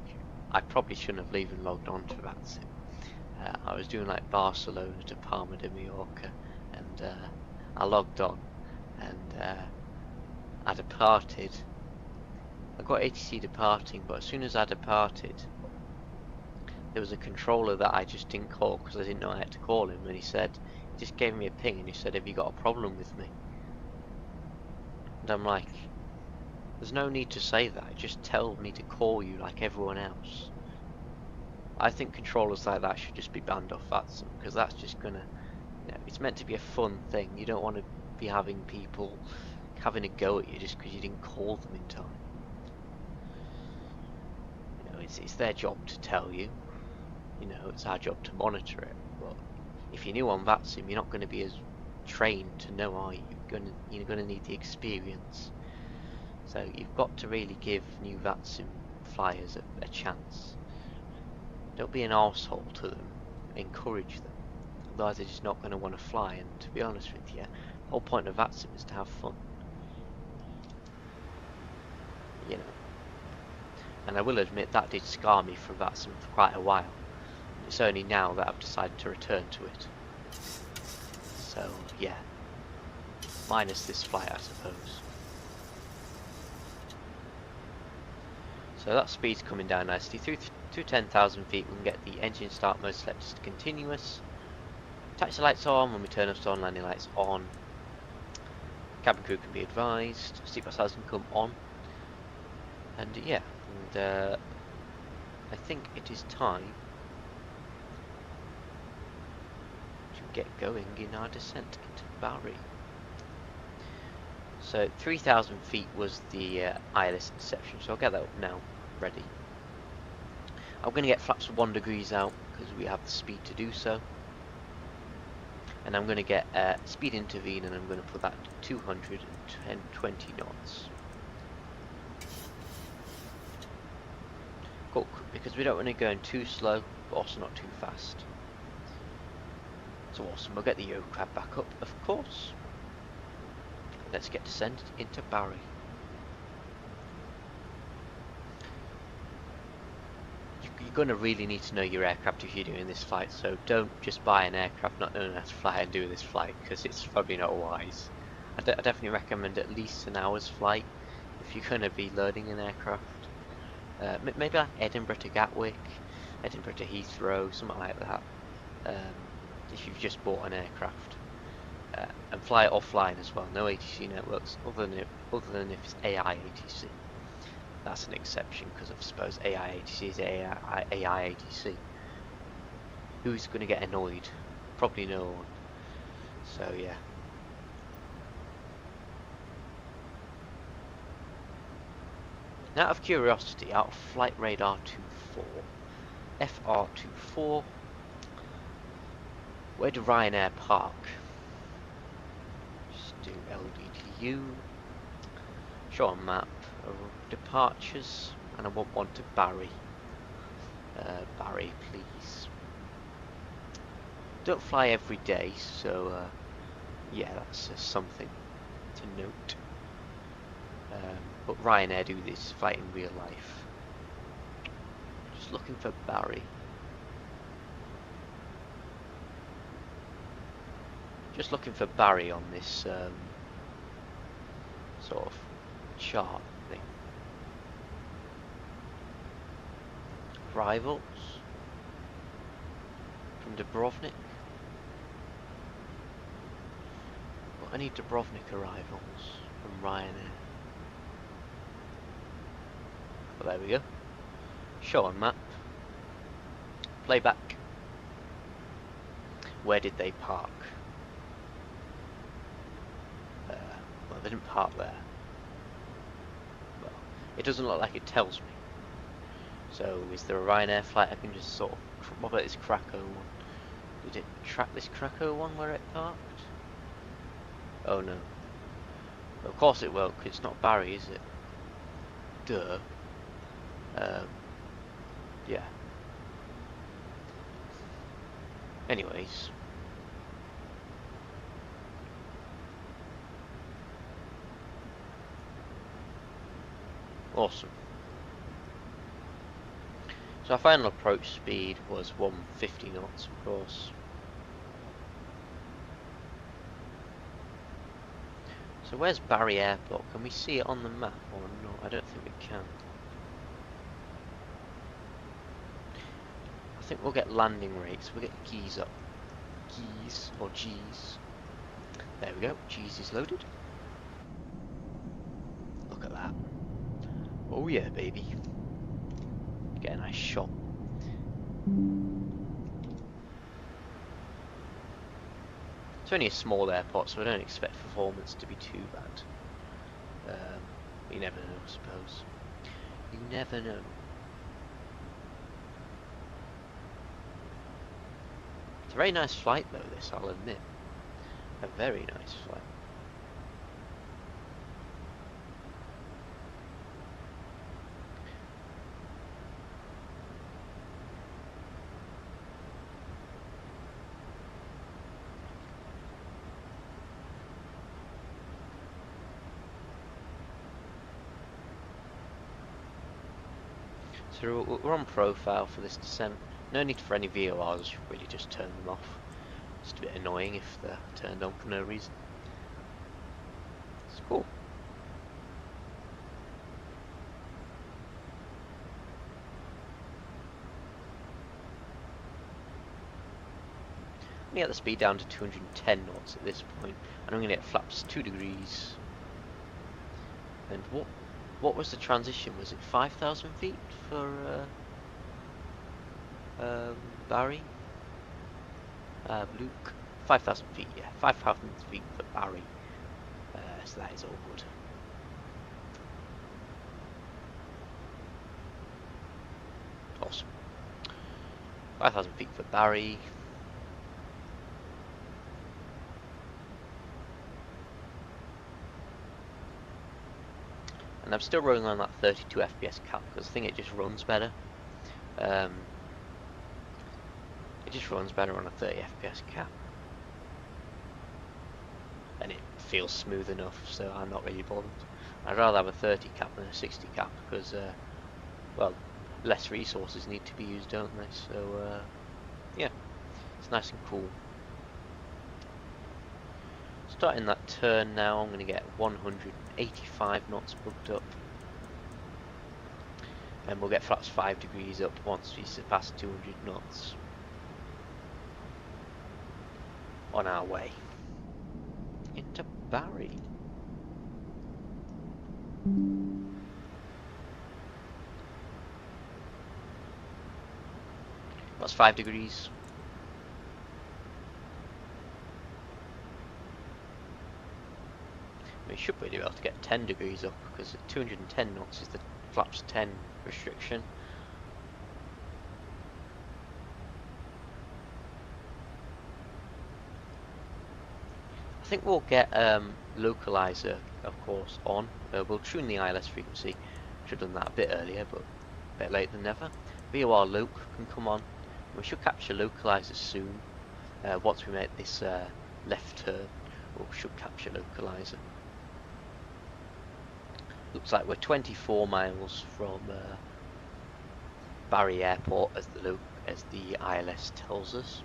I probably shouldn't have even logged on to VATSIM. I was doing like Barcelona to Palma de Mallorca, and I logged on, and I departed. I got ATC departing, but as soon as I departed, there was a controller that I just didn't call because I didn't know I had to call him, and he just gave me a ping, and he said, "Have you got a problem with me?" And I'm like, there's no need to say that, just tell me to call you like everyone else. I think controllers like that should just be banned off VATSIM, because that's just gonna, you know, it's meant to be a fun thing. You don't want to be having people having a go at you just because you didn't call them in time. You know, it's their job to tell you. You know, it's our job to monitor it. But if you're new on VATSIM, you're not going to be as trained to know, are you? You're gonna need the experience. So you've got to really give new VATSIM flyers a chance. Don't be an arsehole to them, encourage them. Otherwise they're just not going to want to fly, and to be honest with you, the whole point of VATSIM is to have fun. You know. And I will admit that did scar me from VATSIM for quite a while. It's only now that I've decided to return to it. So yeah. Minus this flight, I suppose. So that speed's coming down nicely. Through 10,000 feet, we can get the engine start mode selected to continuous. Taxi lights on. When we turn off on, landing lights on. Cabin crew can be advised. Seatbelt signs can come on. And yeah, and I think it is time to get going in our descent into Bari. So 3,000 feet was the ILS interception, so I'll get that up now, ready. I'm going to get flaps of 1 degrees out because we have the speed to do so. And I'm going to get speed intervene, and I'm going to put that to 220 knots. Cool, because we don't want to go in too slow, but also not too fast. So awesome, we'll get the Eurocrab back up, of course. Let's get descended into Bari. You're going to really need to know your aircraft if you're doing this flight, so don't just buy an aircraft not knowing how to fly and do this flight, because it's probably not wise. I definitely recommend at least an hour's flight if you're going to be learning an aircraft. Maybe like Edinburgh to Gatwick, Edinburgh to Heathrow, something like that, if you've just bought an aircraft. And fly it offline as well, no ATC networks, other than if it's AI ATC. That's an exception, because I suppose AI ATC is AI ATC. Who's going to get annoyed? Probably no one. So yeah. Now, out of curiosity, out of Flight Radar 24, FR24, where do RyanAir park? Just do LDTU, show on map, departures, and I want one to Bari. Bari, please. Don't fly every day, so yeah, that's something to note. But RyanAir do this flight in real life. Just looking for Bari. Just looking for Bari on this sort of chart thing. Arrivals from Dubrovnik. Well, I need Dubrovnik arrivals from RyanAir. Well, there we go. Show on map. Playback. Where did they park? Well, they didn't park there. Well, it doesn't look like it tells me. So, is there a RyanAir flight I can just sort of... What about this Krakow one? Did it track this Krakow one where it parked? Oh no. Well, of course it will, because it's not Bari, is it? Duh. Yeah. Anyways. Awesome. So our final approach speed was 150 knots, of course. So where's Bari Airport? Can we see it on the map or not? I don't think we can. I think we'll get landing rates. We'll get G's up. G's or G's. There we go. G's is loaded. Look at that. Oh yeah, baby. Get a nice shot. It's only a small airport, so I don't expect performance to be too bad. You never know, I suppose. You never know. It's a very nice flight though, this, I'll admit. A very nice flight. So we're on profile for this descent. No need for any VORs, you really just turn them off. Just a bit annoying if they're turned on for no reason. It's cool. I'm going to get the speed down to 210 knots at this point, and I'm going to get flaps 2 degrees. And what was the transition? Was it 5,000 feet for Bari? Luke? 5,000 feet, yeah. 5,000 feet for Bari. So that is all good. Awesome. 5,000 feet for Bari. And I'm still rolling on that 32 FPS cap because I think it just runs better. It just runs better on a 30 FPS cap. And it feels smooth enough, so I'm not really bothered. I'd rather have a 30 cap than a 60 cap because, well, less resources need to be used, don't they? So, yeah, it's nice and cool. Starting that turn now, I'm going to get 185 knots booked up. And we'll get flaps 5 degrees up once we surpass 200 knots. On our way into Bari. That's 5 degrees. We should really be able to get 10 degrees up because at 210 knots is the flaps 10 restriction. I think we'll get localizer, of course, on. We'll tune the ILS frequency. Should have done that a bit earlier, but a bit later than never. VOR loc can come on. We should capture localizers soon. once we make this left turn, we should capture localizer. Looks like we're 24 miles from Bari Airport, as the ILS tells us.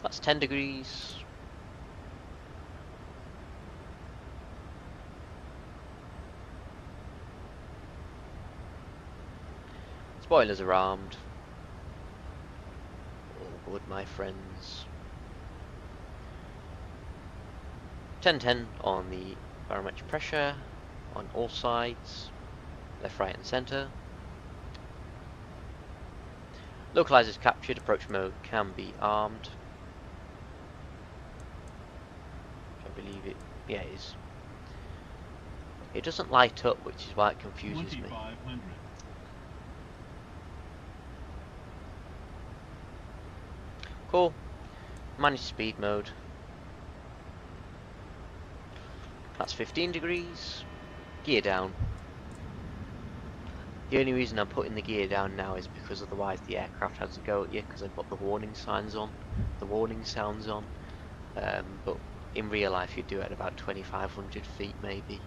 That's 10 degrees. Spoilers are armed. All good, my friends. 10-10 on the barometric pressure on all sides, left, right and centre. Localizers captured, approach mode can be armed. I believe it, yeah it is. It doesn't light up, which is why it confuses me. Cool. Manage speed mode. That's 15 degrees. Gear down. The only reason I'm putting the gear down now is because otherwise the aircraft has to go at you, because I've got the warning signs on, the warning sounds on. But in real life you'd do it at about 2,500 feet maybe.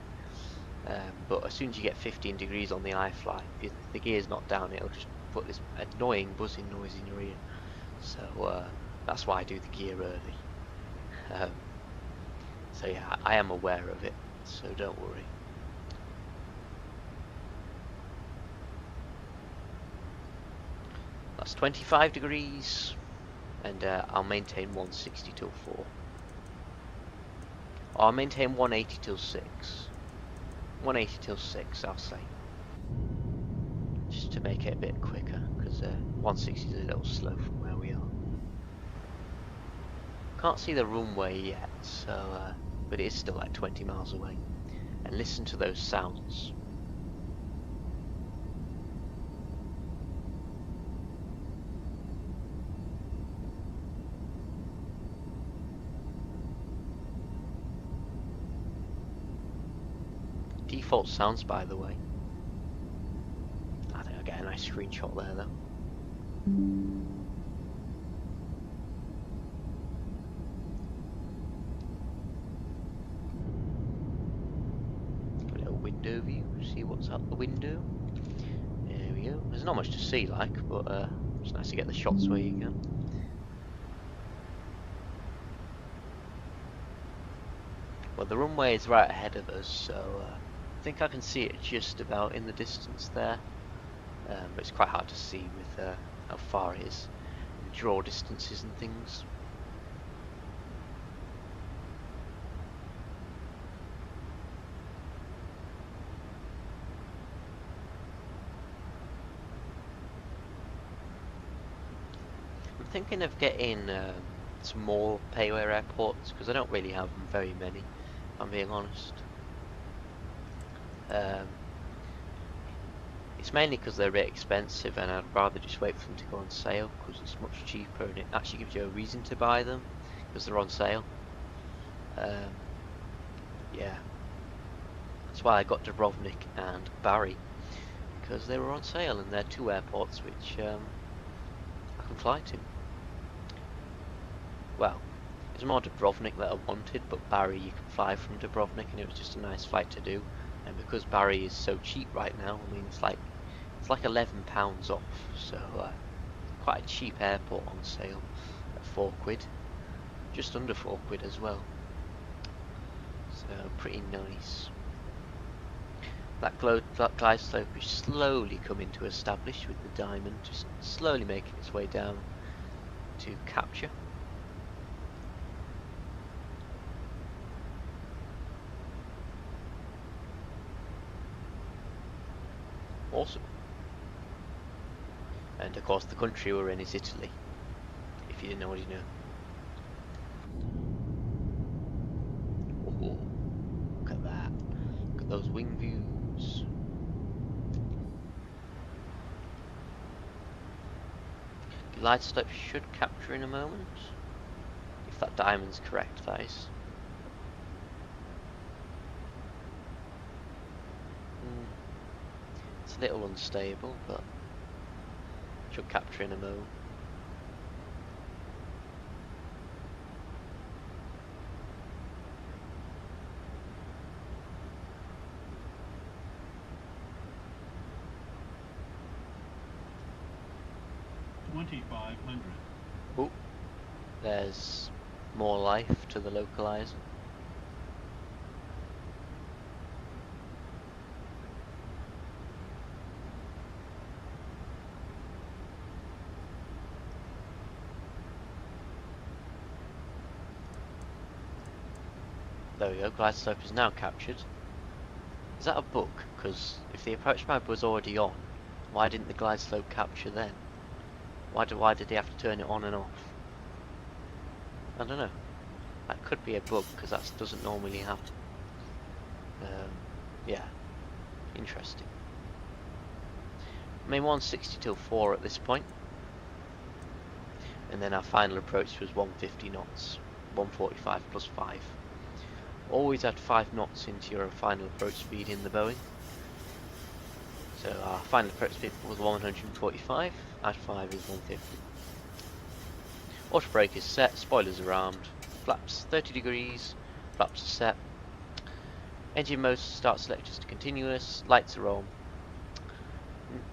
But as soon as you get 15 degrees on the iFly, if the gear's not down, it'll just put this annoying buzzing noise in your ear. So that's why I do the gear early. So yeah, I am aware of it, so don't worry. That's 25 degrees, and I'll maintain 160 till 4. Or I'll maintain 180 till 6. 180 till 6, I'll say. Just to make it a bit quicker, because 160 is a little slow from where we are. Can't see the runway yet, so but it is still like 20 miles away. And listen to those sounds. Default sounds, by the way. I think I'll get a nice screenshot there though. Window view, see what's out the window. There we go. There's not much to see, like, but it's nice to get the shots where you can. Well, the runway is right ahead of us, so I think I can see it just about in the distance there. But it's quite hard to see with how far it is, and draw distances and things. I'm thinking of getting some more payware airports, because I don't really have very many, if I'm being honest. It's mainly because they're a bit expensive, and I'd rather just wait for them to go on sale, because it's much cheaper and it actually gives you a reason to buy them because they're on sale. Yeah, that's why I got Dubrovnik and Bari, because they were on sale, and they're two airports which I can fly to. Well, it was more Dubrovnik that I wanted, but Bari you can fly from Dubrovnik, and it was just a nice flight to do. And because Bari is so cheap right now, I mean it's like £11 off, so quite a cheap airport on sale at £4, just under £4 as well. So pretty nice. That glide slope is slowly coming to establish, with the diamond just slowly making its way down to capture. Awesome. And of course the country we're in is Italy, if you didn't already know. Oh, look at that. Look at those wing views. Glide slope should capture in a moment, if that diamond's correct, that is. It's a little unstable, but Should capture in a moment. Oh, there's more life to the localizer. There we go, glide slope is now captured. Is that a bug? Because if the approach mode was already on, why didn't the glide slope capture then? Why did they have to turn it on and off? I don't know. That could be a bug, because that doesn't normally happen. Yeah, interesting. Main 160 till 4 at this point. And then our final approach was 150 knots. 145 plus 5. Always add 5 knots into your final approach speed in the Boeing. So our final approach speed was 145, add 5 is 150. Auto brake is set, spoilers are armed, flaps 30 degrees, flaps are set. Engine mode start selectors to continuous, lights are on.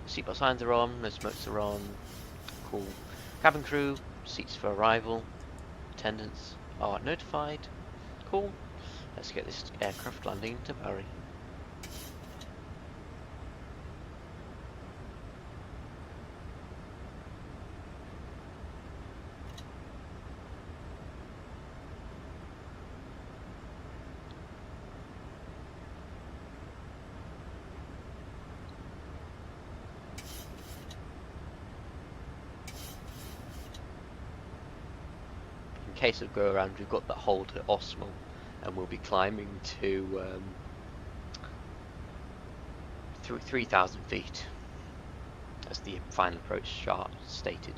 Seatbelt signs are on, no smokes are on. Cool. Cabin crew, seats for arrival. Attendants are notified. Cool. Let's get this aircraft landing into Bari. In case of go around, we've got that hold at Osmo, and we'll be climbing to 3,000 feet, as the final approach chart stated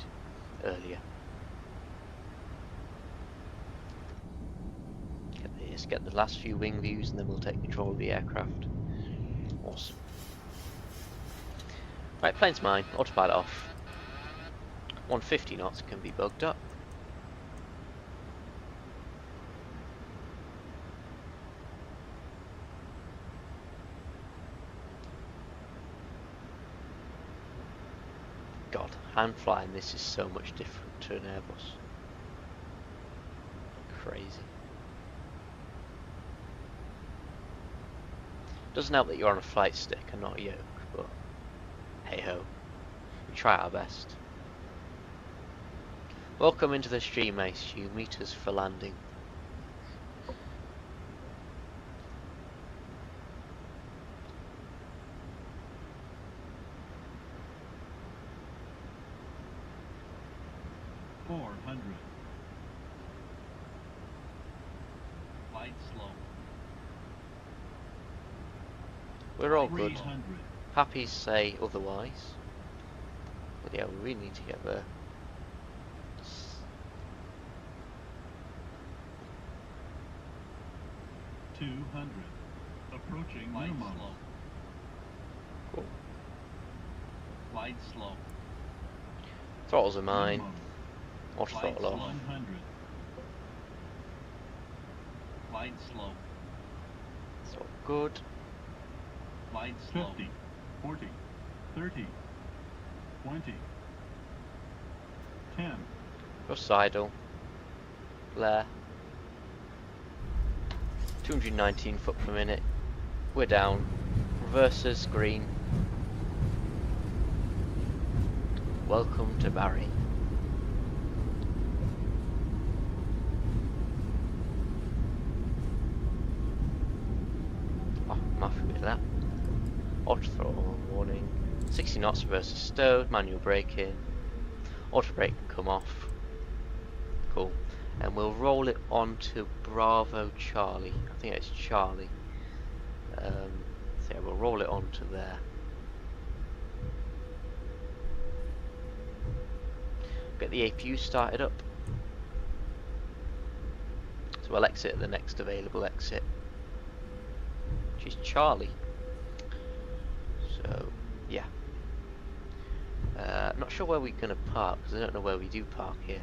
earlier. Let's get the last few wing views, and then we'll take control of the aircraft. Awesome. Right, plane's mine. Autopilot off. 150 knots can be bugged up. God, hand flying this is so much different to an Airbus. Crazy. Doesn't help that you're on a flight stick and not a yoke, but hey ho, we try our best. Welcome into the stream, Ace. You meet us for landing. We're all good. Happy say otherwise. But yeah, we really need to get there. Approaching minimum. Cool. Light slow. Throttles are mine. Minimum. Auto throttle off. 100. Light slow. It's all good. Light slow. 50, 40, 30, 20, 10. Just idle. Flare. 219 foot per minute. We're down. Reverses green. Welcome to Bari. Oh, I'm happy with that. Auto throttle warning. 60 knots versus stowed. Manual braking. Auto brake can come off. Cool. And we'll roll it on to Bravo Charlie. I think it's Charlie. So yeah, we'll roll it on to there. Get the APU started up. So we'll exit at the next available exit, which is Charlie. So yeah. I'm not sure where we're going to park, because I don't know where we do park here.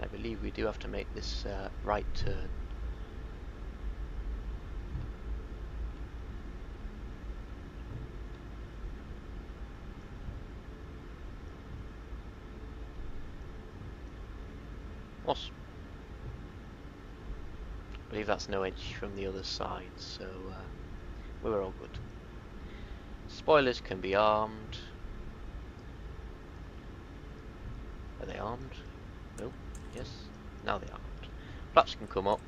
I believe we do have to make this right turn. Awesome. I believe that's no edge from the other side, so we're all good. Spoilers can be armed. Are they armed? No. Yes. Now they're armed. Flaps can come up.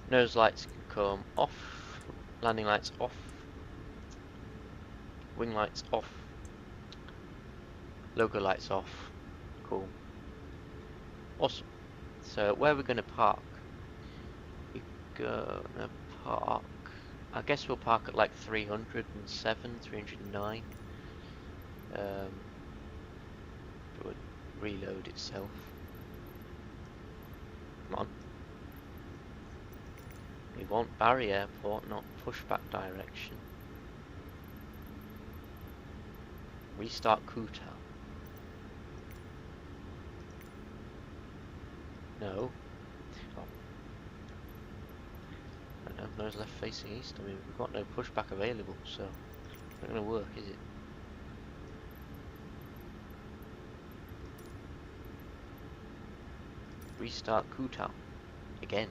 Nose lights can come off. Landing lights off. Wing lights off. Logo lights off. Cool. Awesome. So where are we going to park? We're gonna park. I guess we'll park at like 307, 309. It would reload itself. Come on. We want Bari Airport, not pushback direction. Restart Kuta. No. Oh. I don't know, nose left facing east. I mean, we've got no pushback available, so it's not going to work, is it? Restart Kuta. Again.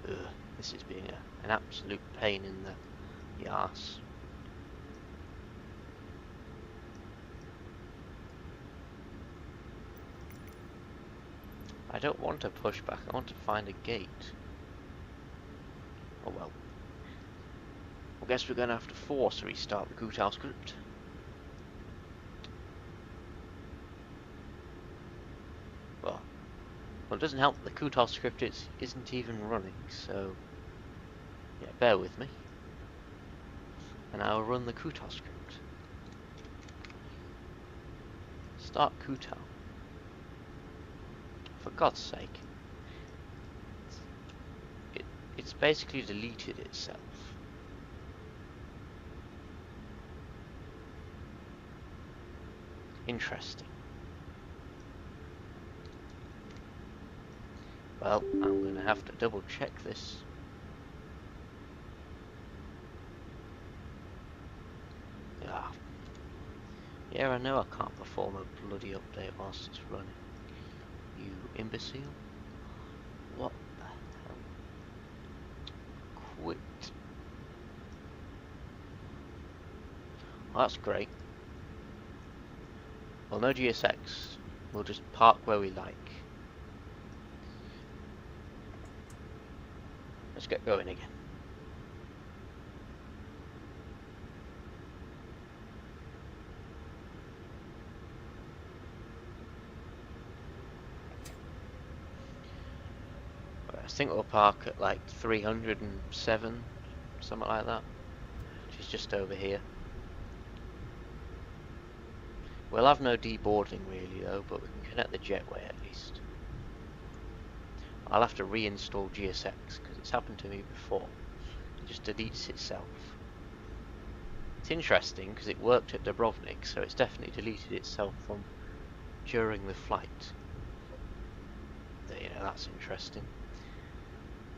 Ugh, this is being an absolute pain in the arse. I don't want a pushback, I want to find a gate. Oh well. I guess we're going to have to force restart the Kutal script. Well, it doesn't help the Kutal script isn't even running, so yeah, bear with me. And I'll run the Kutal script. Start Kutal. For God's sake. It's basically deleted itself. Interesting. Well, I'm going to have to double check this. Ah. Yeah, I know I can't perform a bloody update whilst it's running. You imbecile. What the hell? Quit. Well, that's great. Well, no GSX. We'll just park where we like. Let's get going again. I think we'll park at like 307, something like that, which is just over here. We'll have no deboarding really though, but we can connect the jetway at least. I'll have to reinstall GSX because it's happened to me before. It just deletes itself. It's interesting because it worked at Dubrovnik, so it's definitely deleted itself from during the flight. So, you know, that's interesting.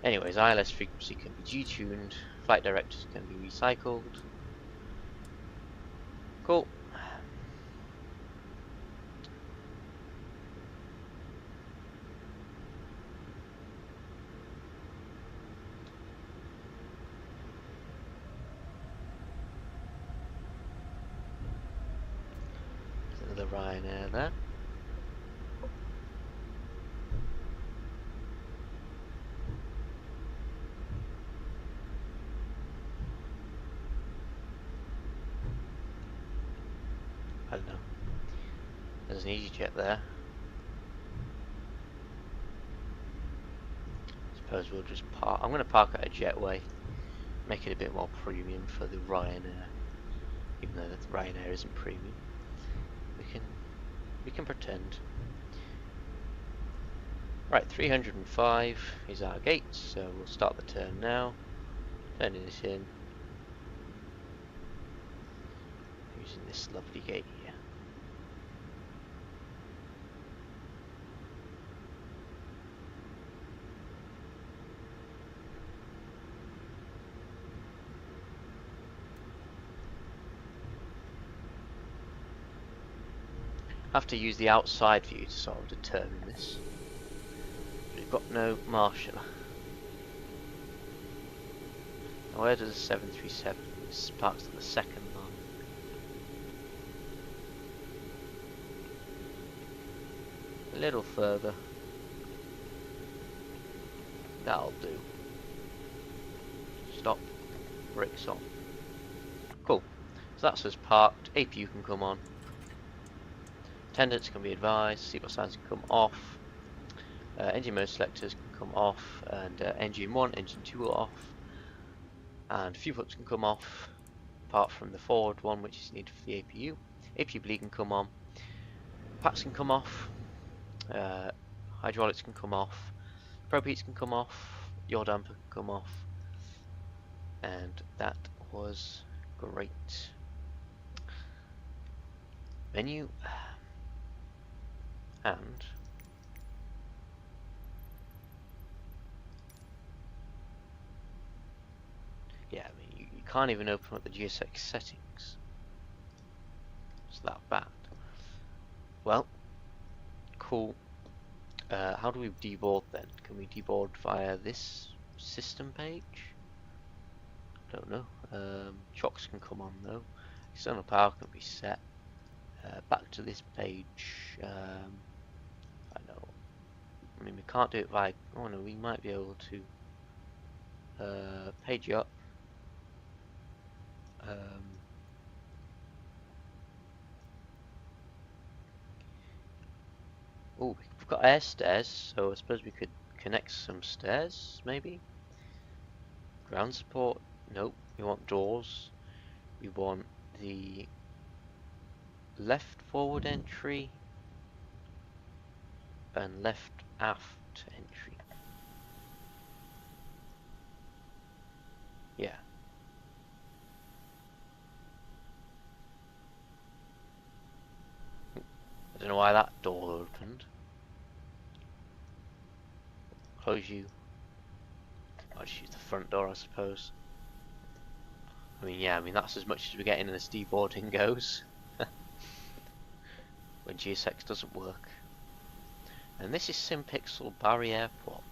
Anyways, ILS frequency can be detuned, flight directors can be recycled. Cool. There's another RyanAir there. I don't know. There's an EasyJet there. Suppose we'll just park. I'm going to park at a jetway, make it a bit more premium for the RyanAir, even though the RyanAir isn't premium. We can We can pretend. Right, 305 is our gate, so we'll start the turn now. Turning this in. Using this lovely gate here. Have to use the outside view to sort of determine this. We've got no marshaller. Now where does the 737? It sparks to the second line. A little further. That'll do. Stop. Brakes on. Cool. So that's us parked. APU can come on. Attendants can be advised. Seatbelt signs can come off. Engine mode selectors can come off. And engine 1, engine 2 are off. And fuel pumps can come off. Apart from the forward one, which is needed for the APU. APU bleed can come on. Packs can come off. Hydraulics can come off. Probe heats can come off. Yaw damper can come off. And that was great. Menu. And yeah, I mean, you can't even open up the GSX settings. It's that bad. Well, cool. How do we deboard then? Can we deboard via this system page? Don't know. Chocks can come on though. External power can be set. Back to this page. I know. I mean, we can't do it via. Oh no, we might be able to page up. Oh, we've got air stairs, so I suppose we could connect some stairs, maybe? Ground support? Nope. We want doors. We want the left forward entry and left aft entry. Yeah. I don't know why that door opened. Close you. I'll just use the front door, I suppose. I mean, yeah, that's as much as we're getting in this deboarding goes. When GSX doesn't work. And this is SimPixel Bari Airport.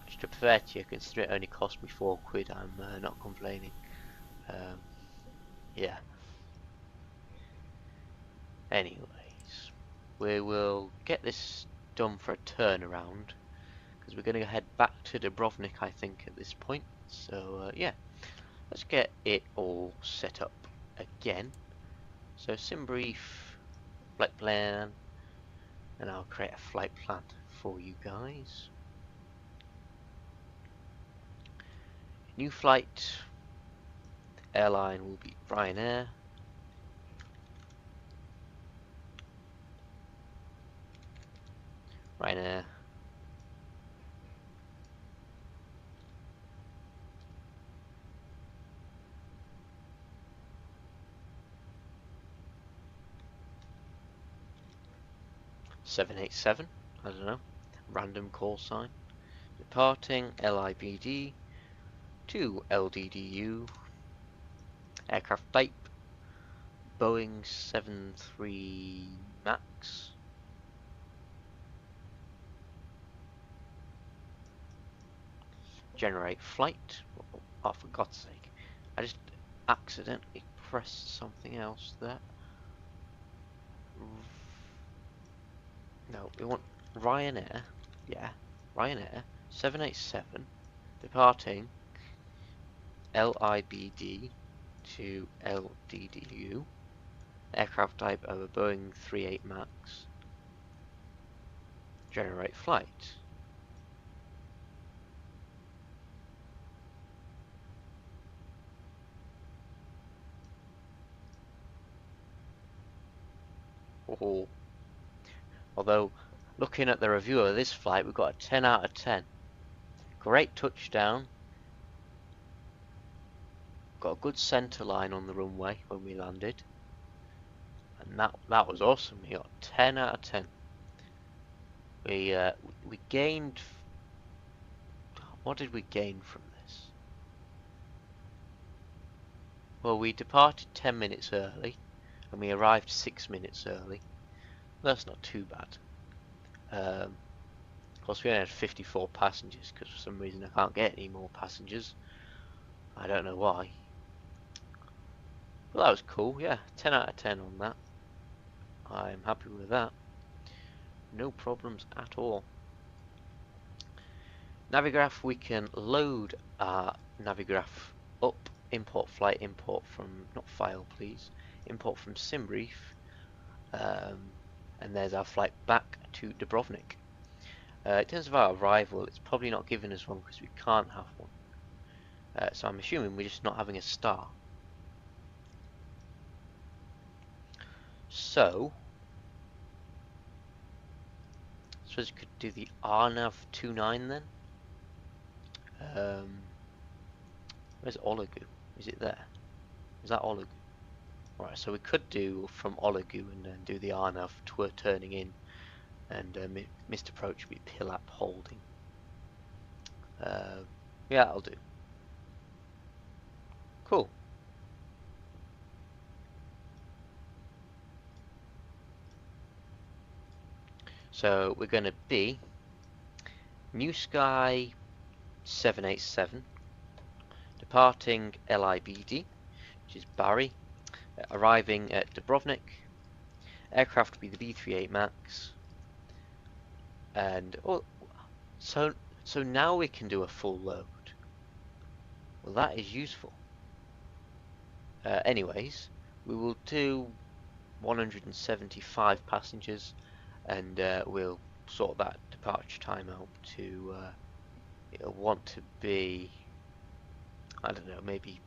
Which, to be fair to you, consider it only cost me £4, I'm not complaining. Yeah. Anyways, we will get this done for a turnaround. Because we're going to head back to Dubrovnik, I think, at this point. So, yeah. Let's get it all set up again. So, SimBrief, flight plan, and I'll create a flight plan for you guys. New flight, airline will be RyanAir. RyanAir. (787), I don't know, random call sign. Departing LIBD to LDDU. Aircraft type Boeing 73 Max. Generate flight. Oh, for God's sake. I just accidentally pressed something else there. No, we want RyanAir. Yeah, RyanAir 787 departing LIBD to LDDU. Aircraft type of a Boeing 38 Max. Generate flight. Oh, Although, looking at the review of this flight, we got a 10 out of 10. Great touchdown. Got a good centre line on the runway when we landed. And that was awesome. We got 10 out of 10. We gained... What did we gain from this? Well, we departed 10 minutes early, and we arrived 6 minutes early. That's not too bad. Of course, we only had 54 passengers, because for some reason I can't get any more passengers. I don't know why. But that was cool, yeah. 10 out of 10 on that. I'm happy with that. No problems at all. Navigraph, we can load our Navigraph up, import flight, import from, not file please, import from SimBrief, and there's our flight back to Dubrovnik. In terms of our arrival, it's probably not giving us one because we can't have one. So I'm assuming we're just not having a star. So, I suppose you could do the RNAV 29 then. Where's Oligu? Is it there? Is that Oligu? Right, so we could do from Oligu and then do the RNAV turning in, and missed approach would be Pilap holding. Yeah, I'll do. Cool. So we're going to be New Sky 787, departing LIBD, which is Bari, arriving at Dubrovnik. Aircraft will be the B38 Max, and so now we can do a full load. Well, that is useful. Anyways, we will do 175 passengers, and we'll sort that departure time out to it'll want to be, I don't know, maybe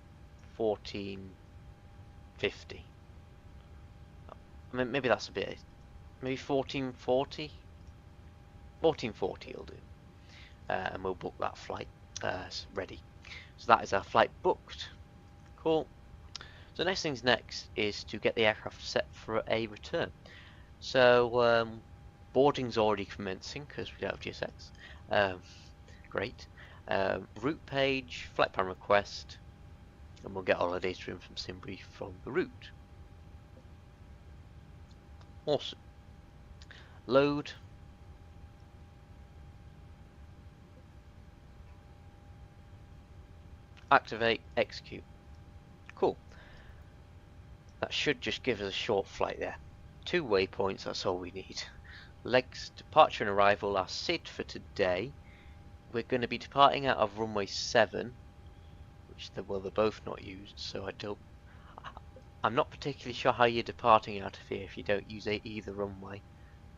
1450. I mean, maybe that's a bit, maybe 1440. 1440 will do, and we'll book that flight ready. So that is our flight booked. Cool. So next things next is to get the aircraft set for a return. So boarding's already commencing because we don't have GSX. Great. Route page, flight plan request, and we'll get all the data in from SimBrief from the route. Awesome. Load. Activate, execute. Cool. That should just give us a short flight there. 2 waypoints, that's all we need. Legs, departure and arrival are SID for today. We're going to be departing out of runway 7, which they're both not used, so I'm not particularly sure how you're departing out of here if you don't use either runway,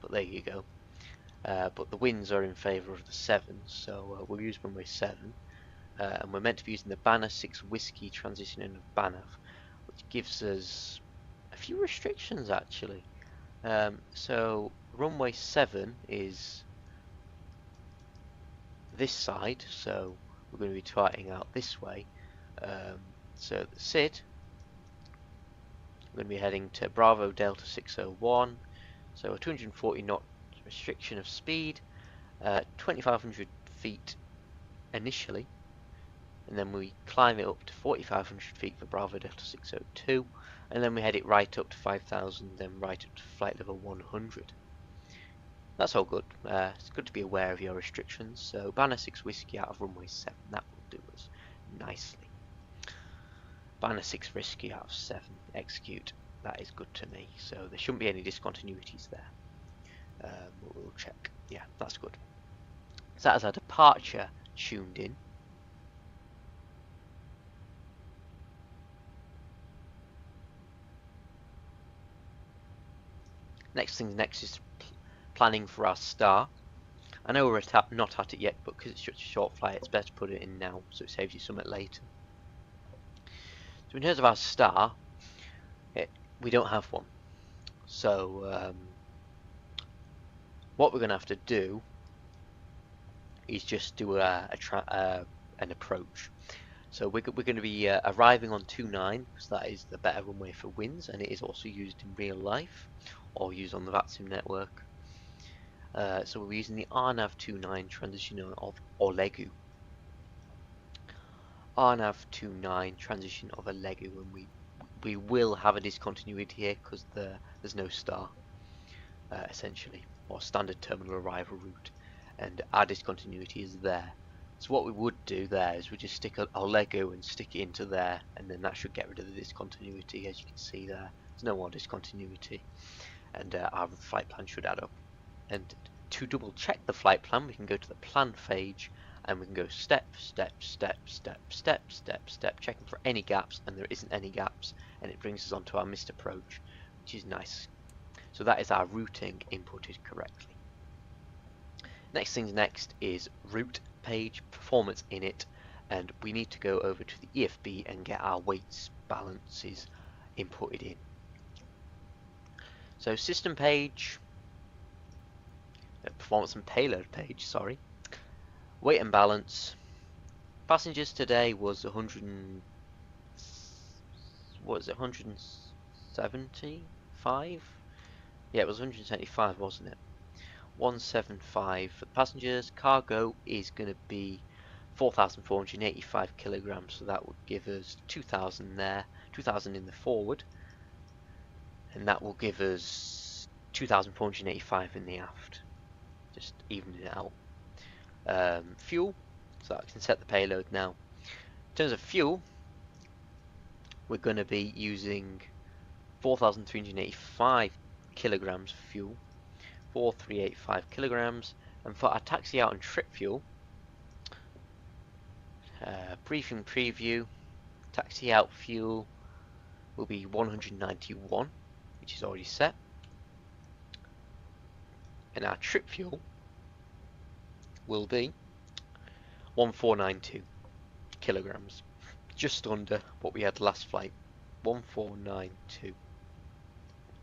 but there you go. But the winds are in favour of the 7, so we'll use runway 7. And we're meant to be using the Banner 6 Whiskey transitioning of Banner, which gives us a few restrictions actually. So runway 7 is this side, so we're going to be departing out this way. So the SID, we're going to be heading to Bravo Delta 601, so a 240 knot restriction of speed, 2500 feet initially, and then we climb it up to 4500 feet for Bravo Delta 602, and then we head it right up to 5000, then right up to flight level 100. That's all good. It's good to be aware of your restrictions. So Banner 6 Whiskey out of runway 7, that will do us nicely. Banner 6 Whiskey out of 7, execute. That is good to me. So there shouldn't be any discontinuities there. But we'll check. Yeah, that's good. So that is our departure tuned in. Next thing next is planning for our star. I know we're not at it yet, but because it's such a short flight, it's better to put it in now, so it saves you something later. So in terms of our star, we don't have one. So what we're going to have to do is just do an approach. So we're going to be arriving on 2.9 because that is the better runway for winds, and it is also used in real life or used on the VATSIM network. So we're using the RNAV 2.9 transition of Olegu. RNAV 2.9 transition of Olegu, and we will have a discontinuity here because there's no star, essentially, or standard terminal arrival route, and our discontinuity is there. So what we would do there is we just stick our Lego and stick it into there, and then that should get rid of the discontinuity. As you can see there, there's no more discontinuity, and our flight plan should add up. And to double check the flight plan, we can go to the plan page, and we can go step, step, step, step, step, step, step, checking for any gaps, and there isn't any gaps, and it brings us onto our missed approach, which is nice. So that is our routing inputted correctly. Next things next is route page, performance in it, and we need to go over to the EFB and get our weights balances inputted in. So system page, performance and payload page, sorry. Weight and balance. Passengers today was 175? Yeah, it was 175, wasn't it? 175 for the passengers. Cargo is going to be 4,485 kilograms, so that would give us 2,000 there, 2,000 in the forward, and that will give us 2,485 in the aft. Just evening it out. Fuel, so I can set the payload now. In terms of fuel, we're going to be using 4,385 kilograms of fuel. 4,385 kilograms, and for our taxi out and trip fuel, briefing preview, taxi out fuel will be 191, which is already set, and our trip fuel will be 1492 kilograms, just under what we had last flight. 1492.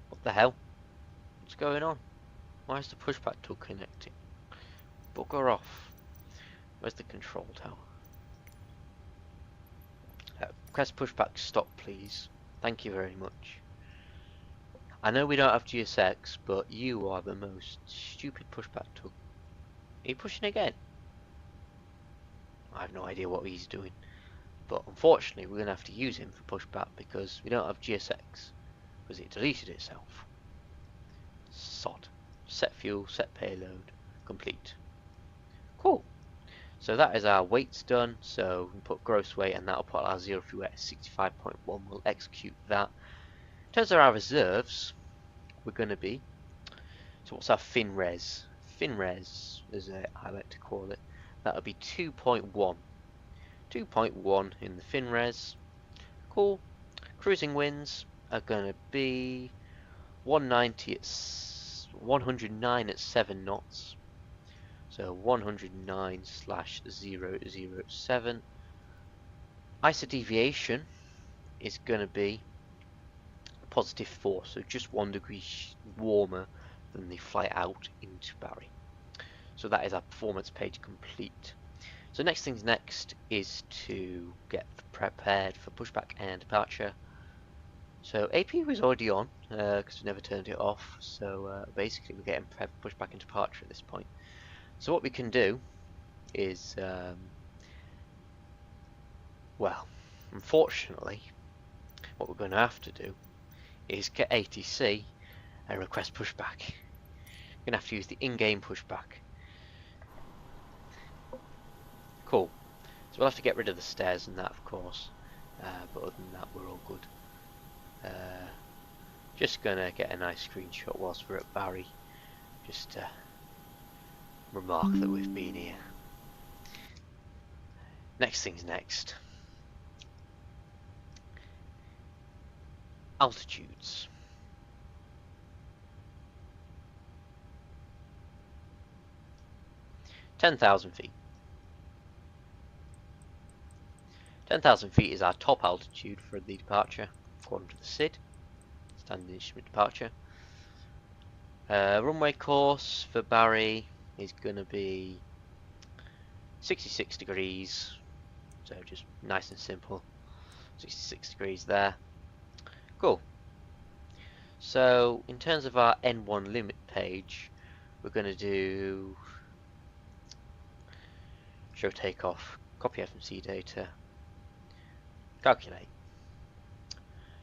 What the hell? What's going on? Why is the pushback tool connecting? Bugger off. Where's the control tower? Request pushback stop, please. Thank you very much. I know we don't have GSX, but you are the most stupid pushback tool. Are you pushing again? I have no idea what he's doing. But unfortunately, we're going to have to use him for pushback because we don't have GSX. Because it deleted itself. Sod. Set fuel, set payload, complete. Cool. So that is our weights done. So we can put gross weight, and that'll put our zero fuel at 65.1. We'll execute that. In terms of our reserves, we're going to be. So what's our fin res? Fin res, as I like to call it. That'll be 2.1. 2.1 in the fin res. Cool. Cruising winds are going to be 190 at 109 at 7 knots, so 109/007. ISO deviation is going to be +4, so just 1 degree warmer than the flight out into Bari. So that is our performance page complete. So next things next is to get prepared for pushback and departure. So AP was already on because we never turned it off, so basically we're getting prepared for pushback and departure at this point. So what we can do is, well, unfortunately, what we're going to have to do is get ATC and request pushback. We're going to have to use the in-game pushback. Cool. So we'll have to get rid of the stairs and that, of course, but other than that we're all good. Just gonna get a nice screenshot whilst we're at Bari, just to remark that we've been here. Next thing's next. Altitudes. $10,000 feet. 10,000 feet is our top altitude for the departure, according to the SID, standard instrument departure. Runway course for Bari is going to be 66 degrees, so just nice and simple. 66 degrees there. Cool. So in terms of our N1 limit page, we're going to do show takeoff, copy FMC data, calculate.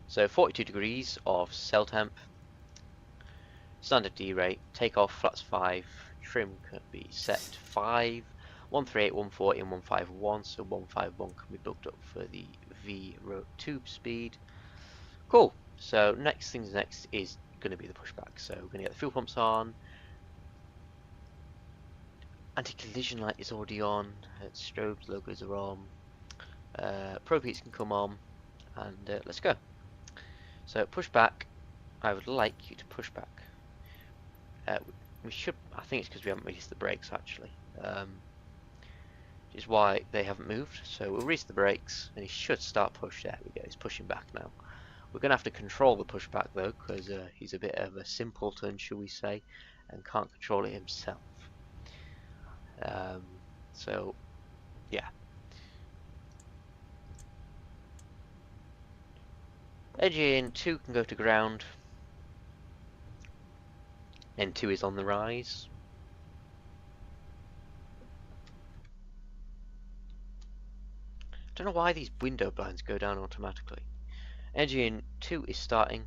So 42 degrees of cell temp, standard D rate, takeoff flats 5, trim can be set to 5, 138, 140 and 151, so 151 can be built up for the V row tube speed. Cool. So next is going to be the pushback. So we're going to get the fuel pumps on. Anti-collision light is already on. Strobes logos are on. Probe heats can come on, and let's go. So pushback. I would like you to push back. We should. I think it's because we haven't released the brakes actually. Which is why they haven't moved. So we'll release the brakes, and he should start push. There we go. He's pushing back now. We're going to have to control the pushback though, because he's a bit of a simpleton, shall we say, and can't control it himself. So, yeah. Engine 2 can go to ground. N2 is on the rise. Don't know why these window blinds go down automatically. Engine 2 is starting.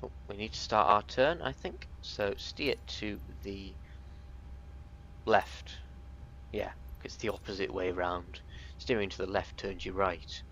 Oh, we need to start our turn, I think. So steer to the left. Yeah, it's the opposite way round. Steering to the left turns you right.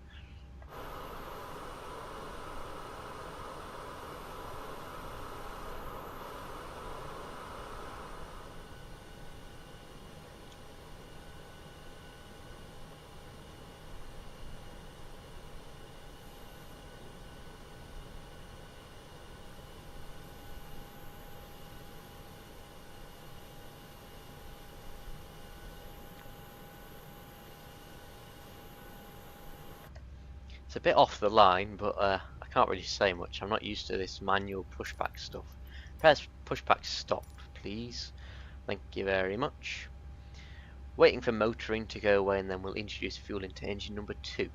It's a bit off the line, but I can't really say much. I'm not used to this manual pushback stuff. Press pushback stop, please. Thank you very much. Waiting for motoring to go away, and then we'll introduce fuel into engine number 2.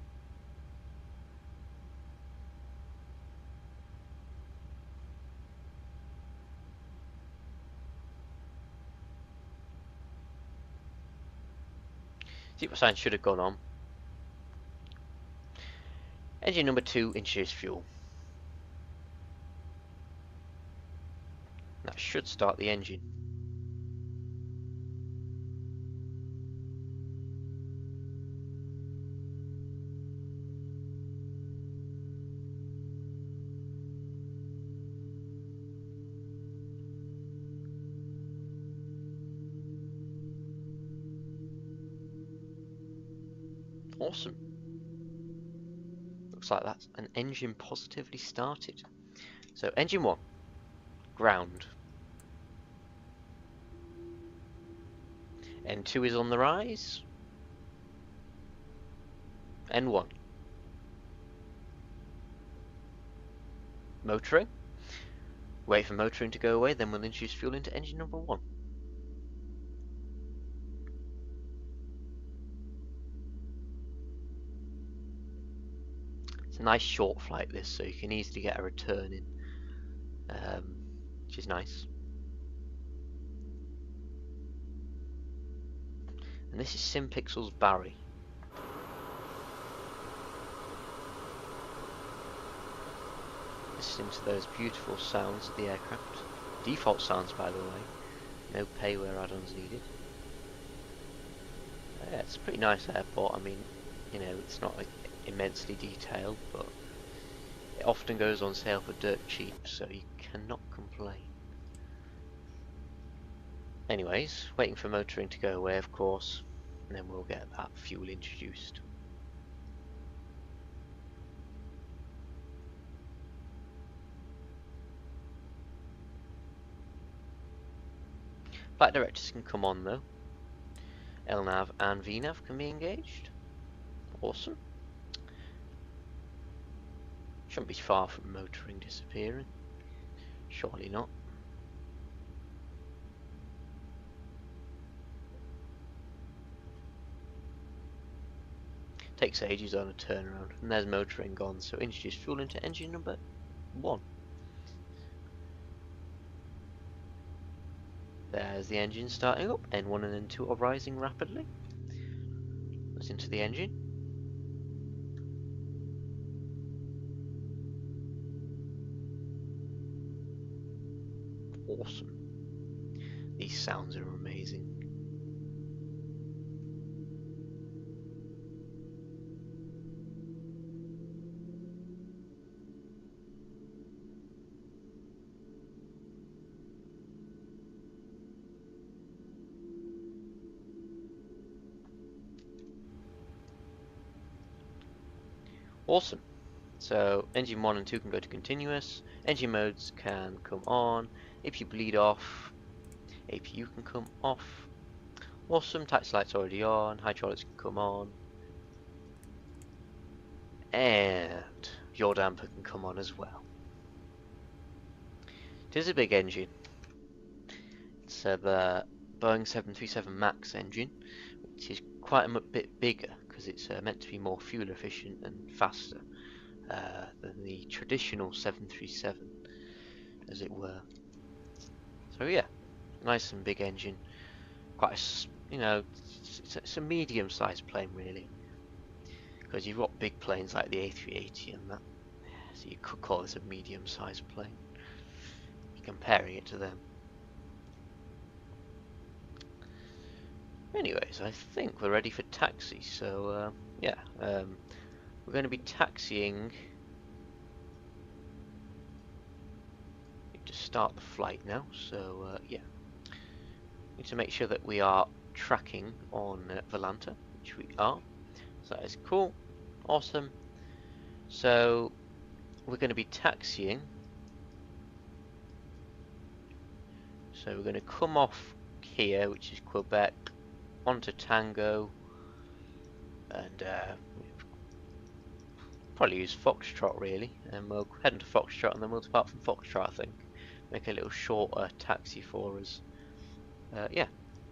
Seatbelt sign should have gone on. Engine number 2, introduce fuel. That should start the engine. Awesome. Looks like that's an engine positively started. So engine 1, ground. N2 is on the rise. N1. Motoring. Wait for motoring to go away, then we'll introduce fuel into engine number 1. It's a nice short flight this, so you can easily get a return in, which is nice. And this is SimPixel's Bari. Listening to those beautiful sounds of the aircraft. Default sounds, by the way. No payware add-ons needed. Yeah, it's a pretty nice airport. I mean, you know, it's not like immensely detailed, but it often goes on sale for dirt cheap, so you cannot complain. Anyways, waiting for motoring to go away, of course, and then we'll get that fuel introduced. Flight directors can come on though. LNAV and VNAV can be engaged. Awesome. Shouldn't be far from motoring disappearing. Surely not. Takes ages on a turnaround, and there's motoring gone, so introduce fuel into engine number 1. There's the engine starting up, N1 and N2 are rising rapidly. Listen to the engine. Awesome. These sounds are amazing. Awesome. So engine 1 and 2 can go to continuous, engine modes can come on, APU bleed off, APU can come off. Awesome, taxi light's already on, hydraulics can come on, and yaw damper can come on as well. It is a big engine. It's the Boeing 737 MAX engine, which is quite a bit bigger because it's meant to be more fuel efficient and faster than the traditional 737, as it were. So yeah, nice and big engine. Quite a, you know, it's a medium-sized plane really, because you've got big planes like the A380 and that, so you could call this a medium-sized plane. You're comparing it to them. Anyways, I think we're ready for taxi. So yeah, we're going to be taxiing. Need to start the flight now. So yeah, need to make sure that we are tracking on Volanta, which we are. So that is cool, awesome. So we're going to be taxiing. So we're going to come off here, which is Quebec, onto Tango, and probably use Foxtrot really, and we'll head into Foxtrot and then we'll depart from Foxtrot, I think. Make a little shorter taxi for us. Yeah,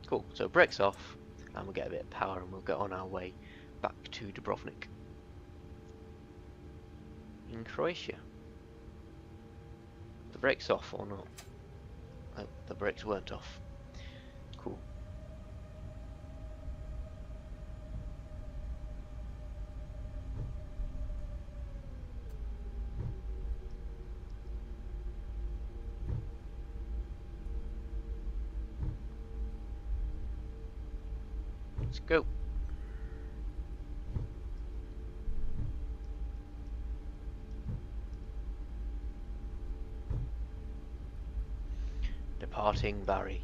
cool. So brakes off, and we'll get a bit of power and we'll get on our way back to Dubrovnik in Croatia. The brakes off or not? Oh, the brakes weren't off. Cool. Let's go. Departing Bari.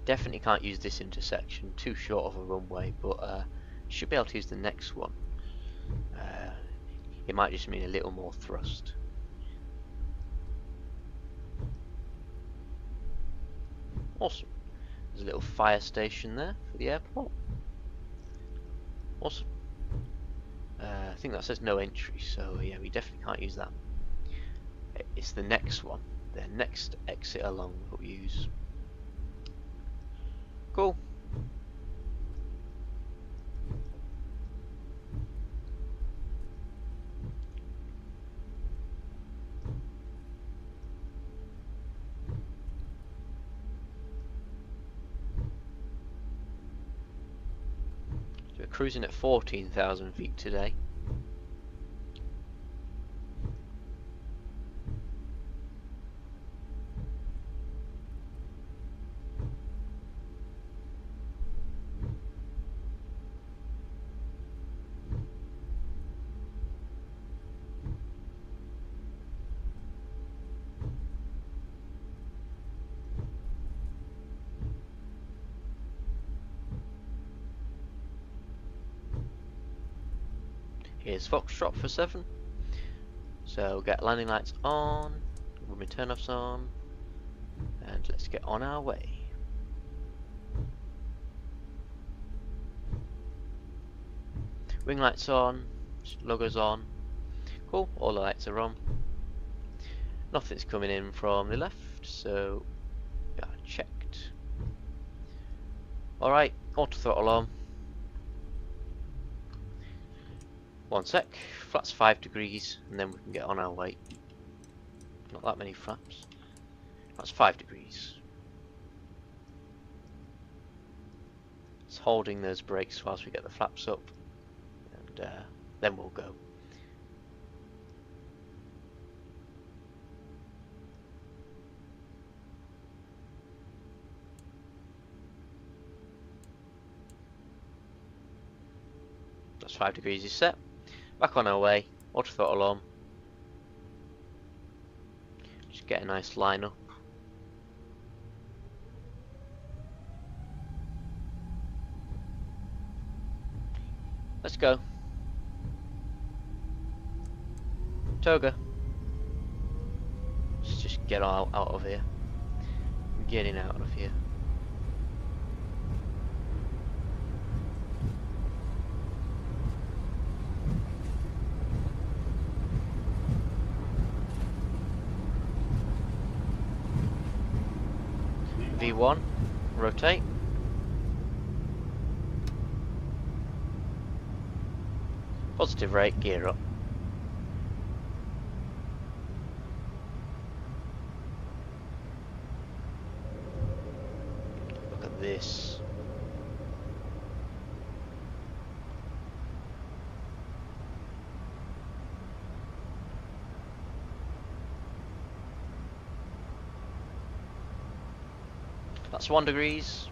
Definitely can't use this intersection, too short of a runway, but should be able to use the next one. It might just mean a little more thrust. Awesome. There's a little fire station there for the airport. Awesome. I think that says no entry, so yeah, we definitely can't use that. It's the next one, the next exit along that we use. Cool. So we're cruising at 14,000 feet today. is Foxtrot for 7. So get landing lights on, room turn-offs on, and let's get on our way. Wing lights on, logos on. Cool, all the lights are on. Nothing's coming in from the left, so yeah, checked. Alright, auto throttle on. 1 sec, flaps 5 degrees, and then we can get on our way. Not that many flaps. That's 5 degrees. It's holding those brakes whilst we get the flaps up, and then we'll go. That's 5 degrees is set. Back on our way, auto throttle on. Just get a nice line up. Let's go. Toga. Let's just get out of here. Getting out of here. V1, rotate. Positive rate, gear up. Look at this. That's 1 degrees.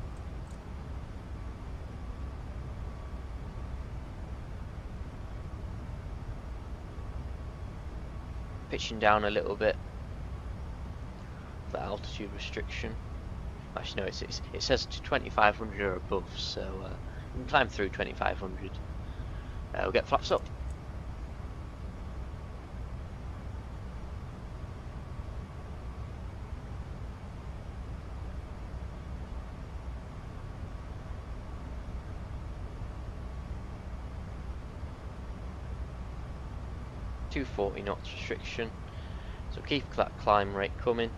Pitching down a little bit for altitude restriction. Actually, no, it says to 2500 or above, so we can climb through 2500. We'll get flaps up. .240 knots restriction, so keep that climb rate coming.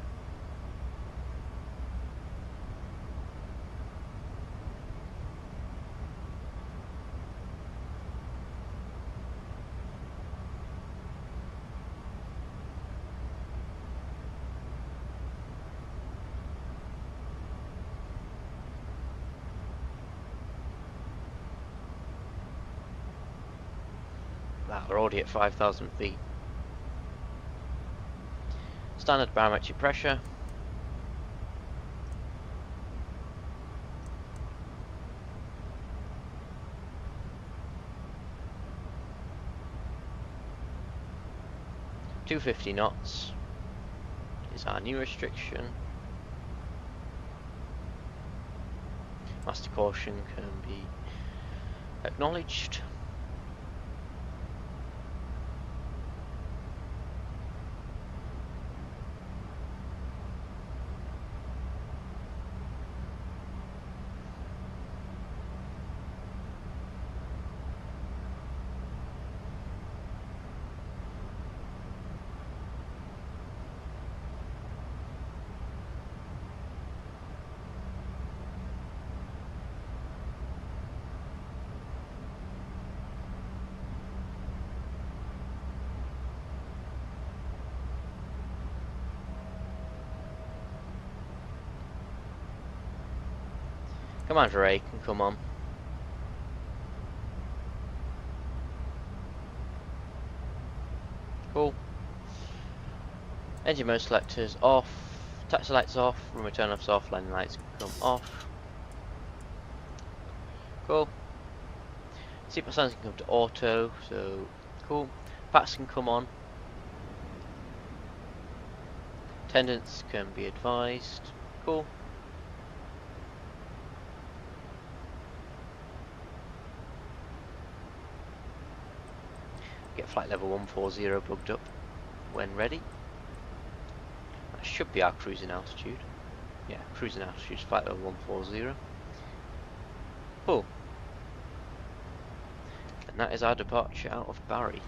Wow, we're already at 5,000 feet. Standard barometric pressure. .250 knots is our new restriction. Master caution can be acknowledged. Come on, Drake, come on. Cool. Engine mode selectors off, taxi lights off, room turn offs off, landing lights come off. Cool. Seatbelt signs can come to auto, so cool. Packs can come on. Attendants can be advised. Cool. get flight level 140 bugged up when ready. That should be our cruising altitude. Yeah, cruising altitude is flight level 140. Cool. And that is our departure out of Bari.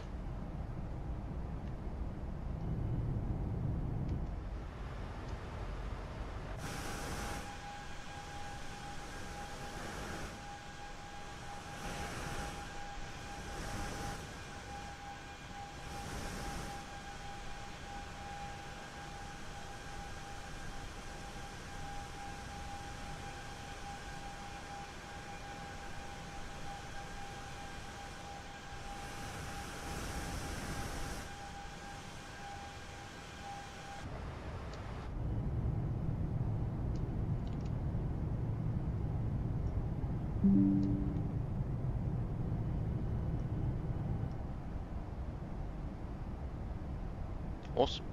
Awesome.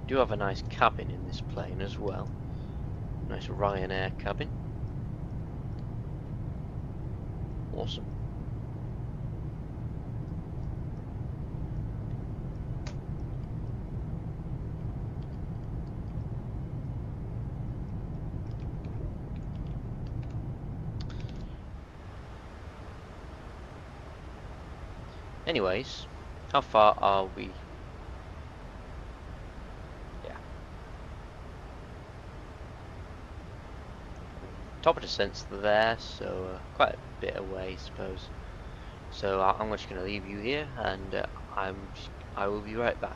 Do have a nice cabin in this plane as well. Nice RyanAir cabin. Awesome. Anyways, how far are we? Yeah. Top of descent's there, so quite a bit away, I suppose. So I'm just going to leave you here, and I will be right back.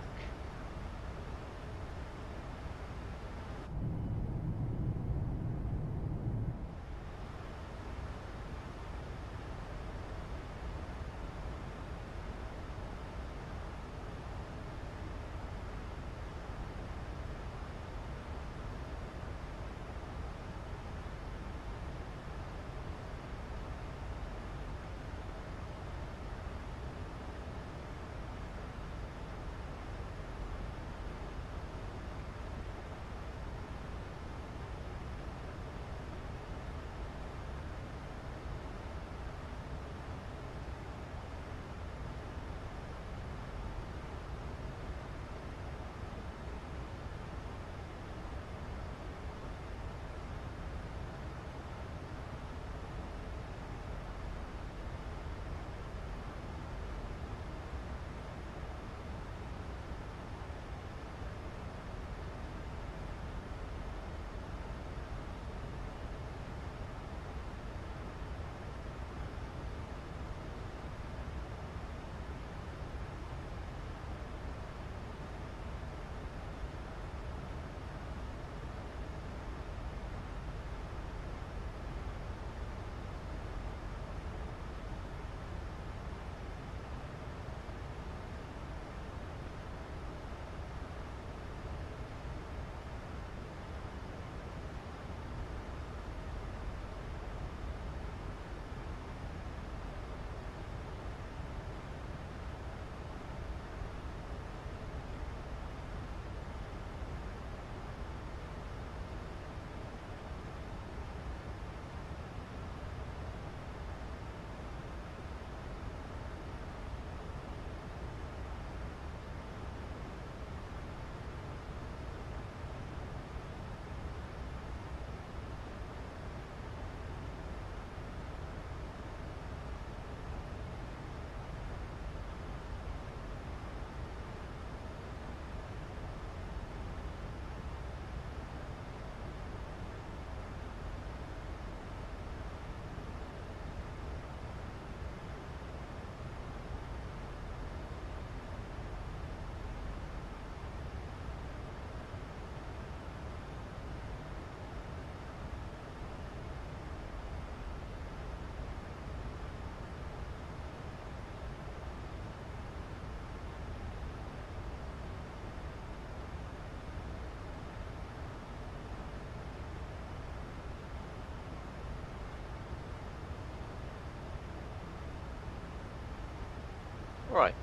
Right.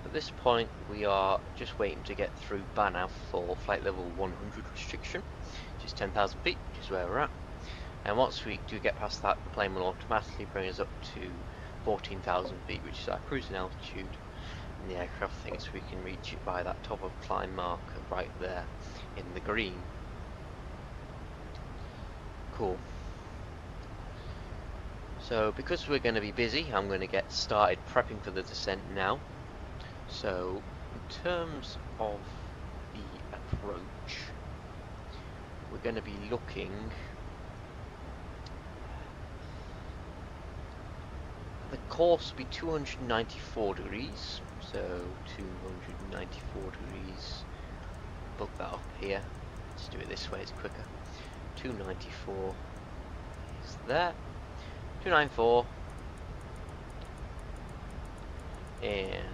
So at this point we are just waiting to get through Banff for flight level 100 restriction, which is 10,000 feet, which is where we're at. And once we do get past that, the plane will automatically bring us up to 14,000 feet, which is our cruising altitude. And the aircraft thinks we can reach it by that top of climb marker right there in the green. Cool. So because we're going to be busy, I'm going to get started prepping for the descent now. So in terms of the approach, we're going to be looking the course will be 294 degrees, so 294 degrees, book that up here, let's do it this way, it's quicker. 294 is there, 294 and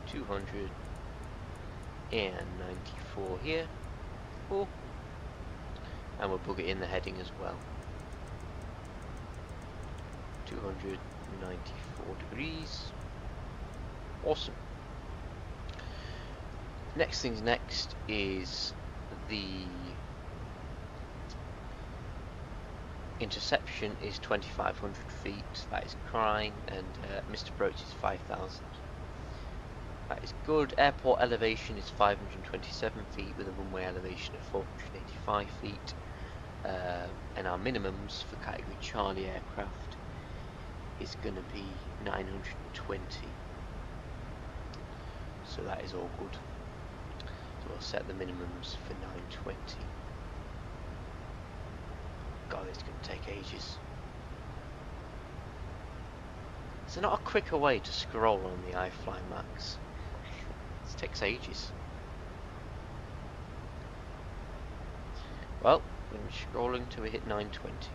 294 here. Cool. And we'll plug it in the heading as well. 294 degrees. Awesome. Next things next is the interception is 2,500 feet. That is crying, and Mr. Broach is 5,000. That is good. Airport elevation is 527 feet with a runway elevation of 485 feet. And our minimums for category Charlie aircraft is going to be 920. So that is all good. So we'll set the minimums for 920. God, it's going to take ages. Is there not a quicker way to scroll on the iFly Max? This takes ages. Well, we're scrolling till we hit 920.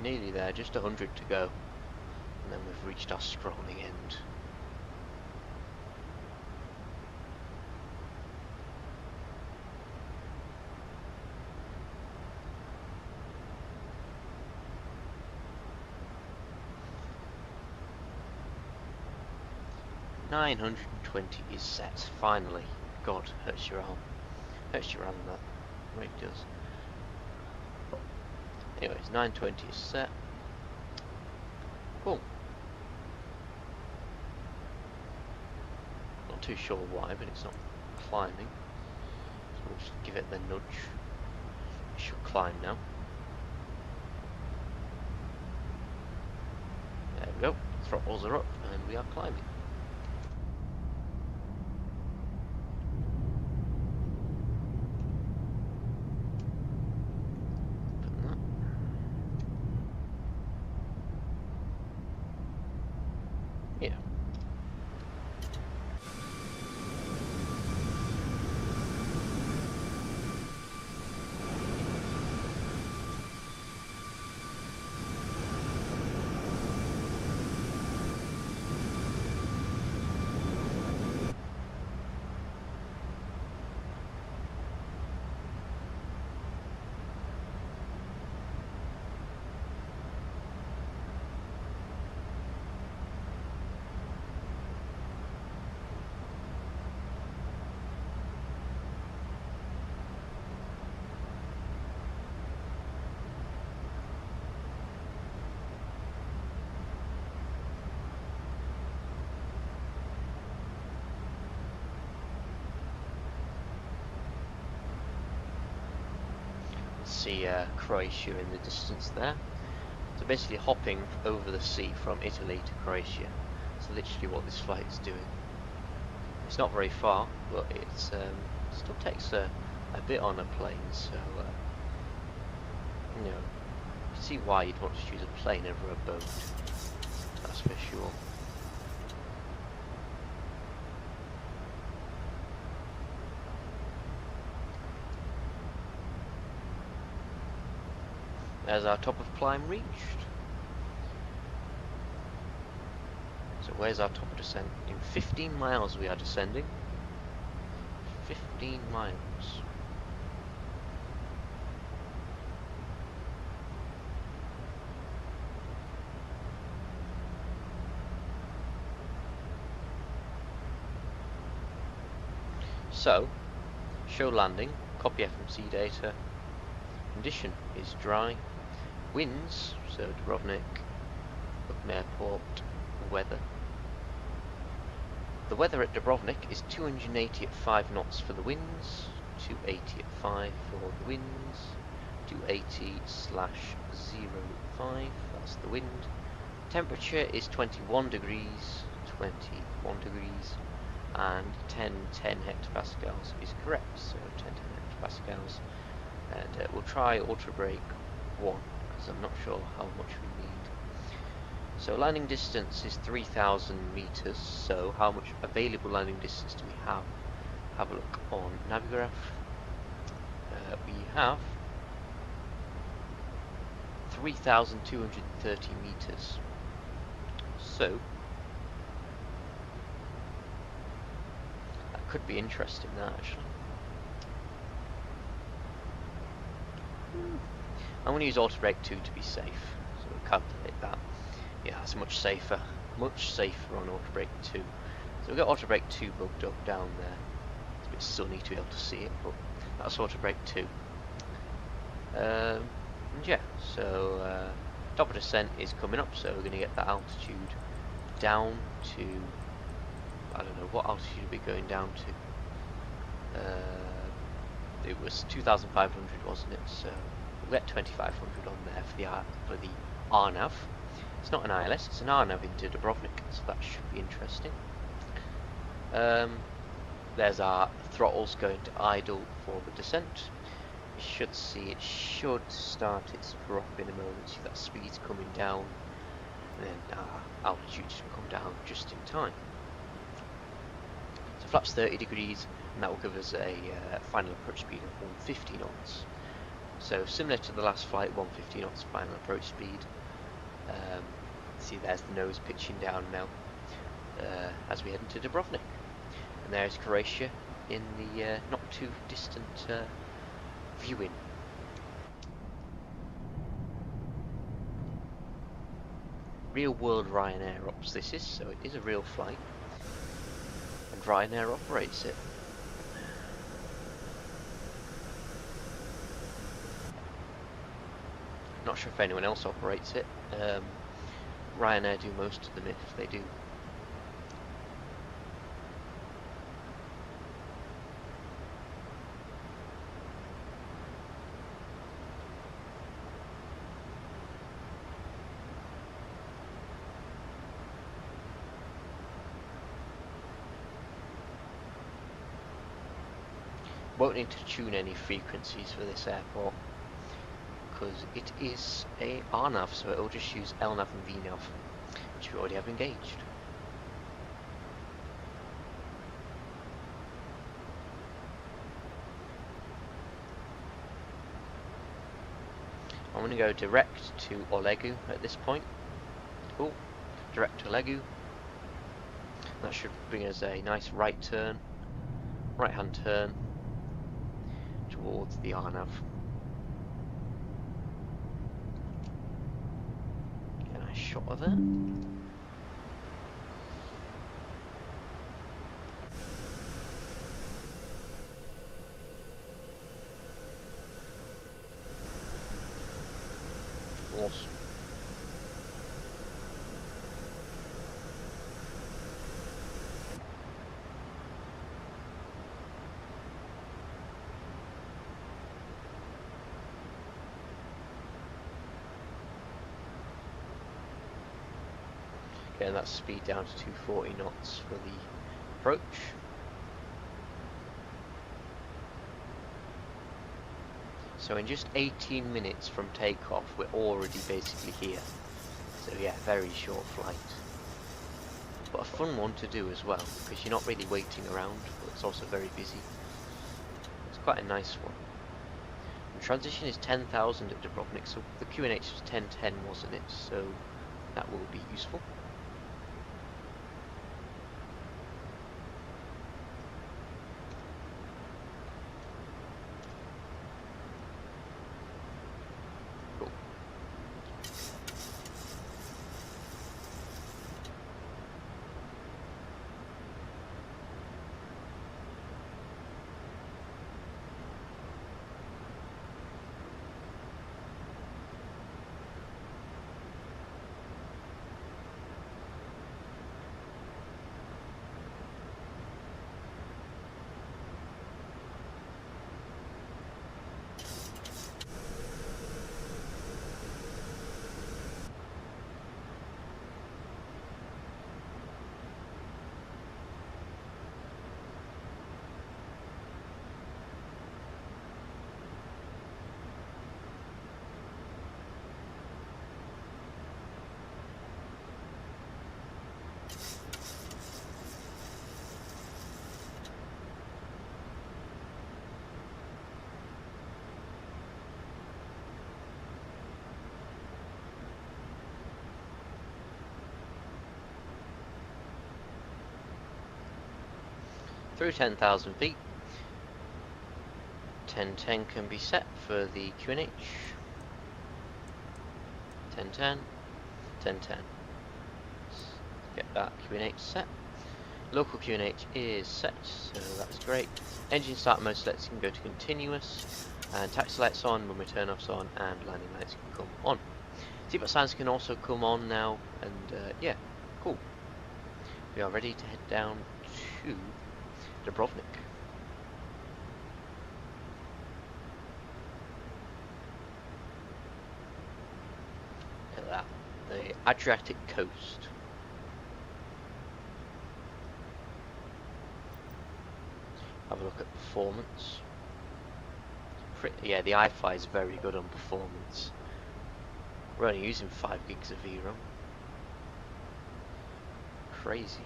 Nearly there, just 100 to go, and then we've reached our scrolling end. $920 is set, finally. God, hurts your arm. Hurts your arm, that really does. Anyways, 920 is set. Cool. Not too sure why, but it's not climbing. So we'll just give it the nudge. It should climb now. There we go. Throttles are up and we are climbing. see Croatia in the distance there. So basically hopping over the sea from Italy to Croatia. That's literally what this flight is doing. It's not very far, but it still takes a bit on a plane, so you know, you see why you'd want to choose a plane over a boat, that's for sure. There's our top of climb reached. So where's our top of descent? In 15 miles we are descending. 15 miles. So, show landing, copy FMC data. Condition is dry. Winds, so Dubrovnik, Open Airport, weather. The weather at Dubrovnik is 280 at 5 knots for the winds, 280 at 5 for the winds, 280/05, that's the wind. Temperature is 21 degrees, and 10 hectopascals is correct, so 10 hectopascals. And we'll try auto brake 1, because I'm not sure how much we need. So landing distance is 3,000 meters, so how much available landing distance do we have? Have a look on Navigraph. We have 3,230 meters. So that could be interesting, that actually. I'm going to use auto brake 2 to be safe, so we'll calculate that. Yeah, it's much safer on auto brake 2. So we've got auto brake 2 bugged up down there. It's a bit sunny to be able to see it, but that's auto brake 2. And yeah, so top of descent is coming up, so we're going to get that altitude down to, I don't know, what altitude are we going down to? It was 2,500, wasn't it? So we'll get 2,500 on there for the RNAV. It's not an ILS, it's an RNAV into Dubrovnik, so that should be interesting. There's our throttles going to idle for the descent. You should see it should start its drop in a moment. See that speed's coming down, and then altitude should come down just in time. So flaps 30 degrees, and that will give us a final approach speed of 150 knots. So similar to the last flight, 150 knots final approach speed. See, there's the nose pitching down now as we head into Dubrovnik, and there's Croatia in the not too distant viewing. Real world RyanAir ops this is, so it is a real flight, and RyanAir operates it. Not sure if anyone else operates it. RyanAir do most of them if they do. Won't need to tune any frequencies for this airport, because it is a RNAV, so it will just use LNAV and VNAV, which we already have engaged. I'm going to go direct to Olegu at this point. Cool, direct to Olegu. That should bring us a nice right hand turn towards the RNAV. Get a nice shot of it. Awesome. Getting that speed down to 240 knots for the approach. So in just 18 minutes from takeoff, we're already basically here. So yeah, very short flight. But a fun one to do as well, because you're not really waiting around, but it's also very busy. It's quite a nice one. And transition is 10,000 at Dubrovnik, so the QNH was 1010, wasn't it? So that will be useful. Cool. Through 10,000 feet, 1010 can be set for the QNH. 1010, 1010. Let's get that QNH set. Local QNH is set, so that's great. Engine start mode selects can go to continuous, and taxi lights on when return off's on, and landing lights can come on. Seatbelt signs can also come on now, and yeah, cool. We are ready to head down to Dubrovnik. Look at that, the Adriatic coast. Have a look at performance. Yeah, the i5 is very good on performance. We're only using 5 gigs of VRAM. Crazy.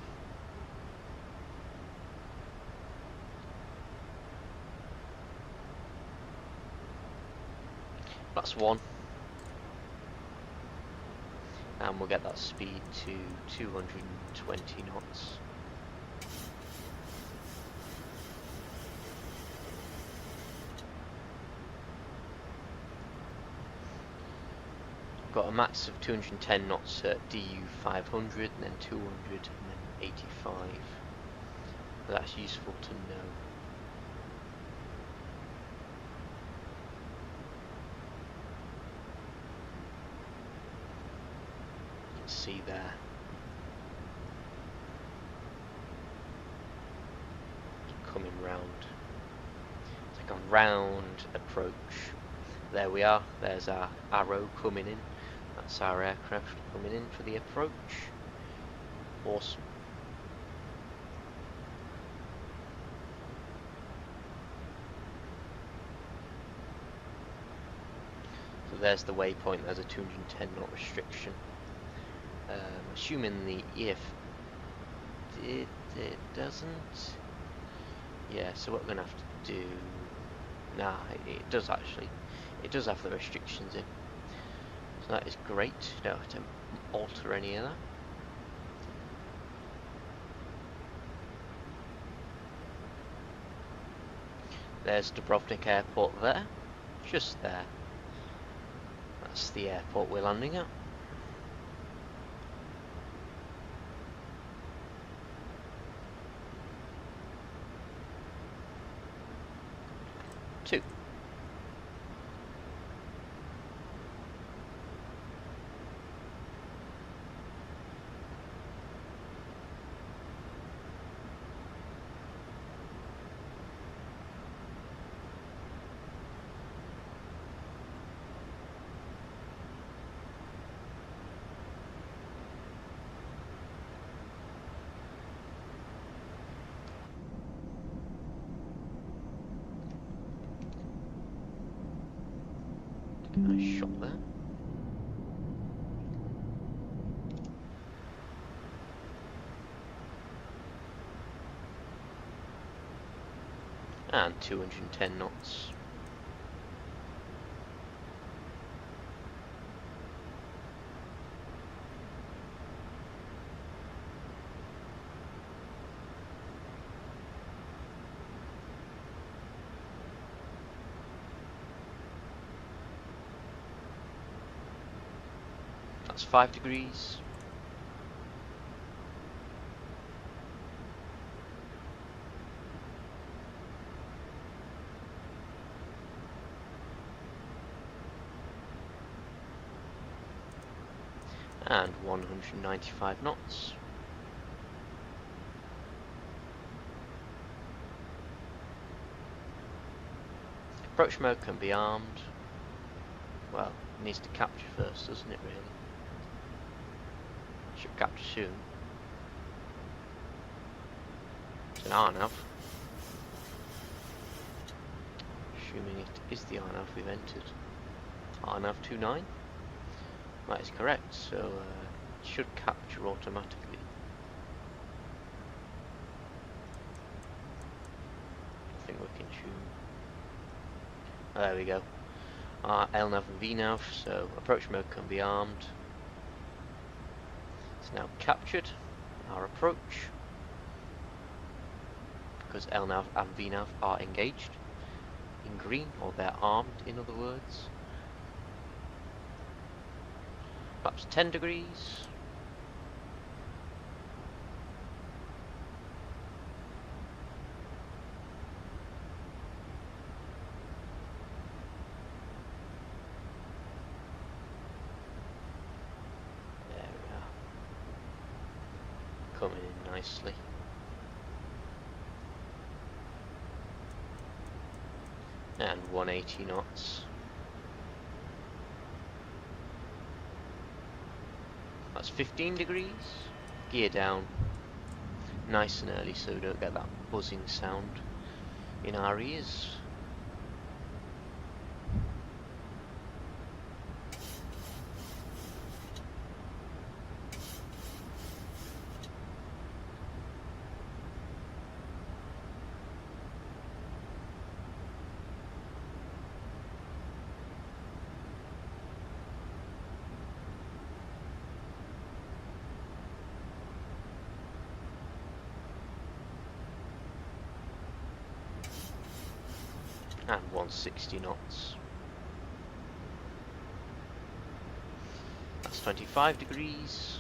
That's one. And we'll get that speed to 220 knots. Got a max of 210 knots at DU 500 and then 200 and then 85. But that's useful to know. You can see there. Coming round. It's like a round approach. There we are. There's our arrow coming in. That's our aircraft coming in for the approach. Awesome. So there's the waypoint. There's a 210 knot restriction. Assuming the if it doesn't. Yeah. So what we're gonna have to do? Nah, it does actually. It does have the restrictions in. So that is great. Don't have to alter any of that. There's Dubrovnik Airport there. Just there. That's the airport we're landing at. Two. Nice shot there. And 210 knots. That's 5 degrees. And 195 knots. Approach mode can be armed. Well, it needs to capture first, doesn't it, really? Should capture soon. It's an RNAV. Assuming it is the RNAV we've entered. RNAV 29. That is correct, so it should capture automatically. I think we can tune. Oh, there we go. LNAV and VNAV, so approach mode can be armed. It's now captured our approach because LNAV and VNAV are engaged in green, or they're armed, in other words. Perhaps 10 degrees. There we are. Coming in nicely. And 180 knots. That's 15 degrees. Gear down nice and early so we don't get that buzzing sound in our ears. And 160 knots. That's 25 degrees.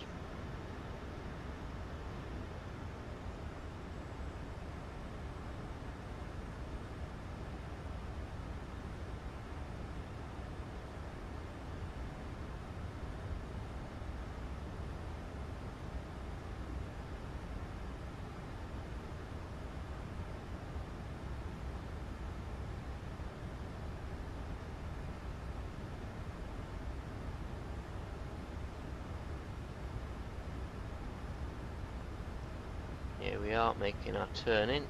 Here we are, making our turn in.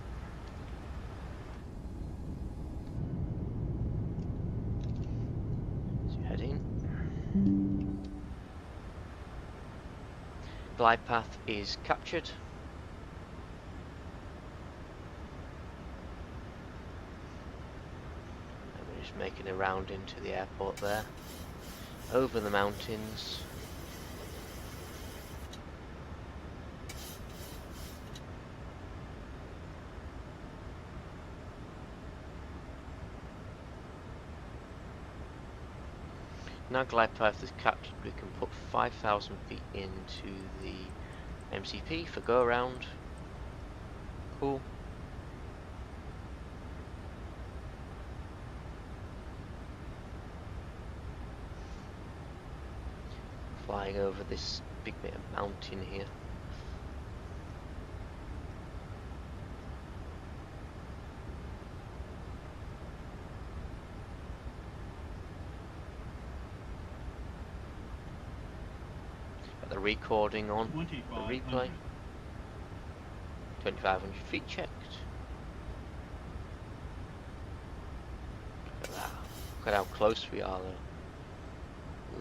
So head in. Glide path is captured. And we're just making a round into the airport there. Over the mountains. Now glide path is captured, we can put 5,000 feet into the MCP for go around. Cool. Flying over this big bit of mountain here. The recording on the replay. 2,500 feet checked. Look at that. Look at how close we are though.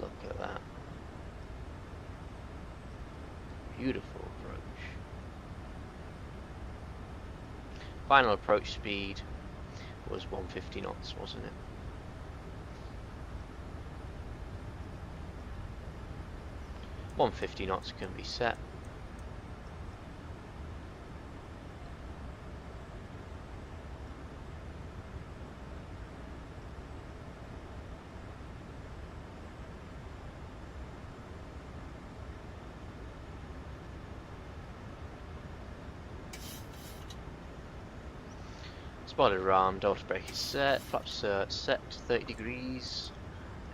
Look at that. Beautiful approach. Final approach speed was 150 knots, wasn't it? .150 knots can be set. Spoiler RAM, daughter brake is set, flaps are set to 30 degrees,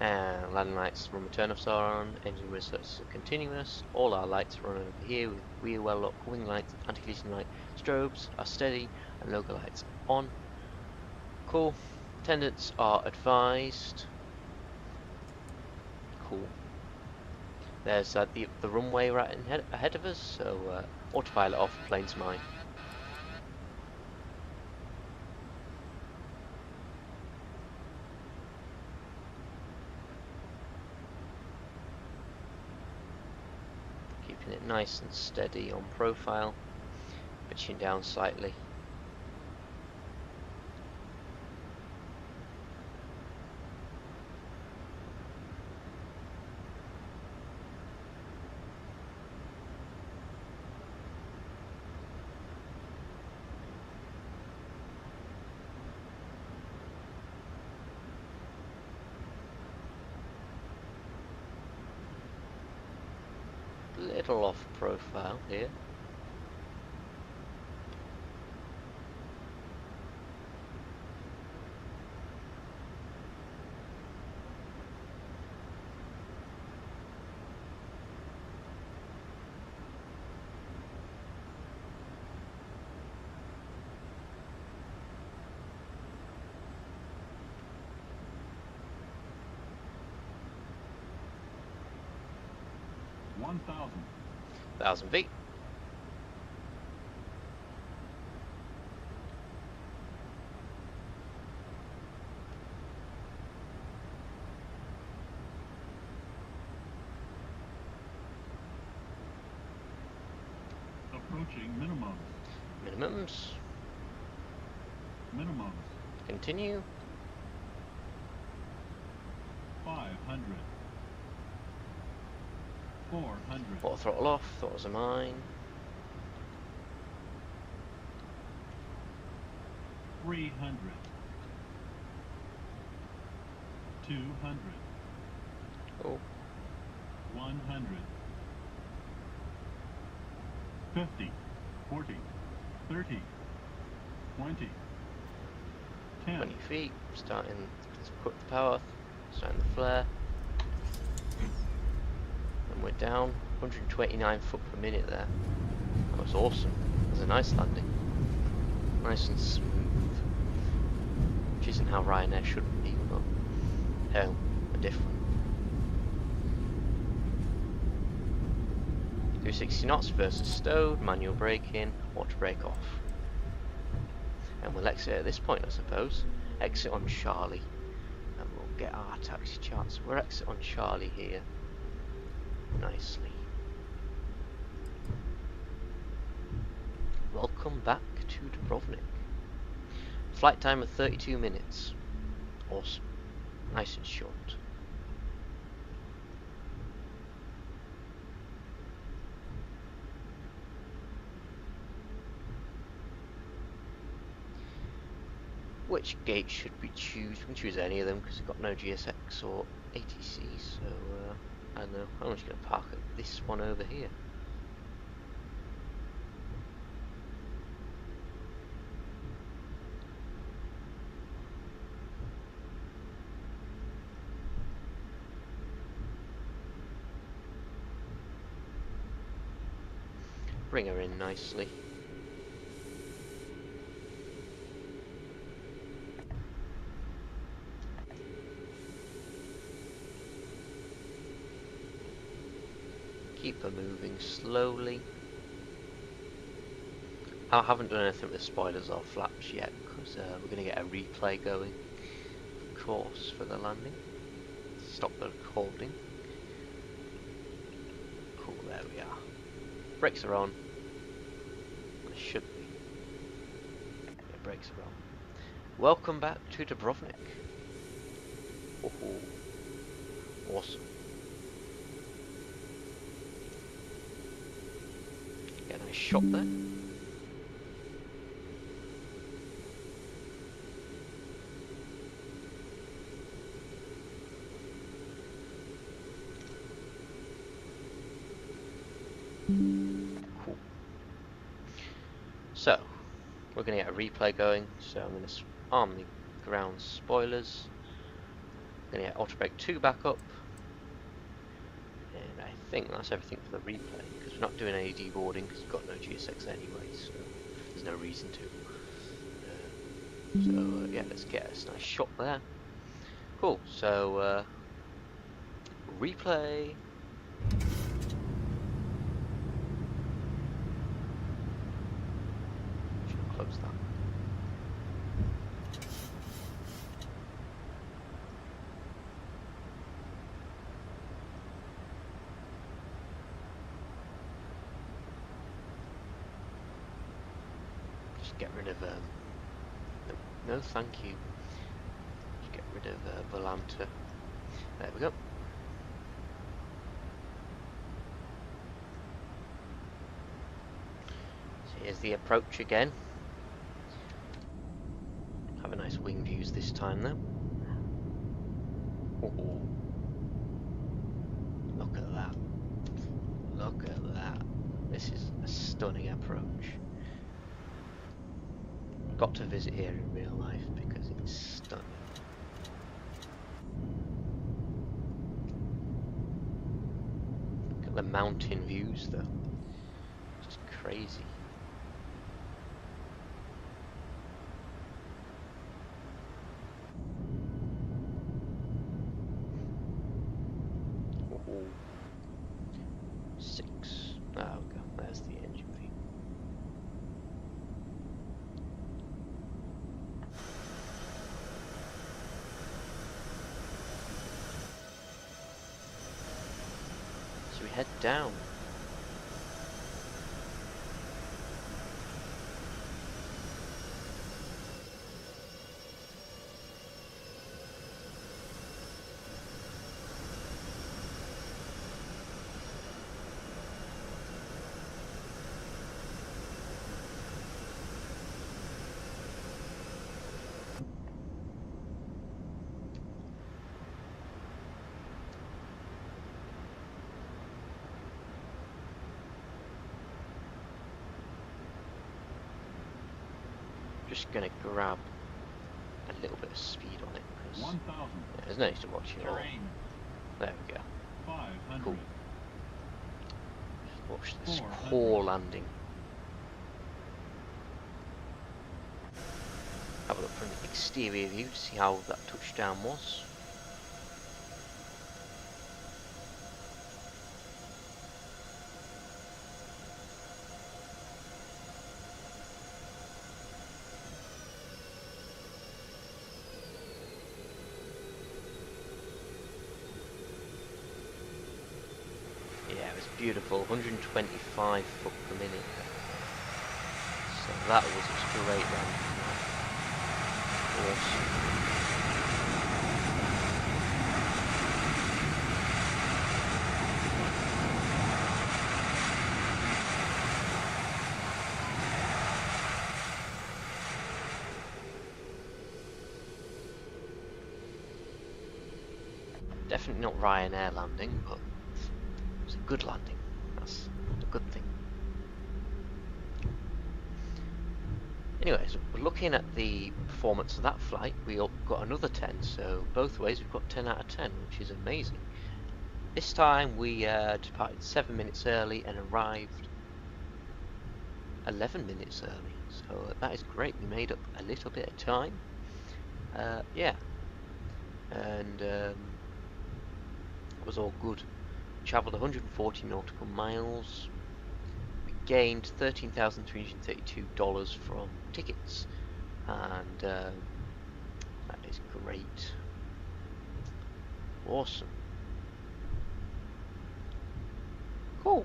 and landing lights run with turn-offs are on, engine results are continuous, all our lights run over here with rear well lock, wing lights, anti-collision light, strobes are steady, and logo lights on. Cool. Attendants are advised. Cool. There's the runway right ahead of us, so autopilot off, plane's mine. Keeping it nice and steady on profile, pitching down slightly. Little off profile here. One 1000 feet. Approaching minimums. Minimums. Minimums. Continue. 500. 400. Auto throttle off. Throttles are mine. 300. 200. Oh. 100. 50. 40. 30. 20. 10. 20 feet. Starting. Let's put the power. Starting the flare. And we're down 129 foot per minute there. That was awesome. It was a nice landing. Nice and smooth. Which isn't how RyanAir should be, but hell, we're different. 360 knots versus stowed, manual braking, auto brake off. And we'll exit at this point, I suppose. Exit on Charlie. And we'll get our taxi charts. We're exit on Charlie here. Nicely. Welcome back to Dubrovnik. Flight time of 32 minutes. Awesome. Nice and short. Which gate should we choose? We can choose any of them because we've got no GSX or ATC, so I don't know. I'm just going to park at this one over here. Bring her in nicely. Keep her moving slowly. I haven't done anything with spoilers or flaps yet because we're going to get a replay going, of course, for the landing. Stop the recording. There we are. Brakes are on. They should be. Yeah, brakes are on. Welcome back to Dubrovnik. Oh, awesome. Get a nice shot there. Cool. So, we're going to get a replay going. So I'm going to arm the ground spoilers. I'm going to get Ultra Brake 2 back up. And I think that's everything for the replay, because we're not doing any deboarding, because we've got no GSX anyway, so there's no reason to. Yeah, let's get a nice shot there. Cool, so replay. Should close that. Just get rid of no thank you. Just get rid of Volanta. There we go. So here's the approach again. Have a nice wing views this time though. Oh, look at that. Look at that. This is a stunning approach. Got to visit here in real life because it's stunning. Look at the mountain views though. Just crazy. Oh, 6. Oh, God, there's the engine view. So we head down. Just gonna grab a little bit of speed on it because 1,000. there's no need to watch it all. Terrain. There we go. 500. Cool. Just watch this 400. core landing. Have a look from the exterior view to see how that touchdown was. Yeah, it was beautiful, 125 foot per minute. So that was a straight landing. Awesome. Definitely not RyanAir landing, but it was a good landing. That's a good thing. Anyways, looking at the performance of that flight, we got another 10, so both ways we've got 10 out of 10, which is amazing. This time we departed 7 minutes early and arrived 11 minutes early, so that is great. We made up a little bit of time. Yeah, and it was all good. Travelled 140 nautical miles. Gained $13,332 from tickets, and that is great. Awesome. Cool.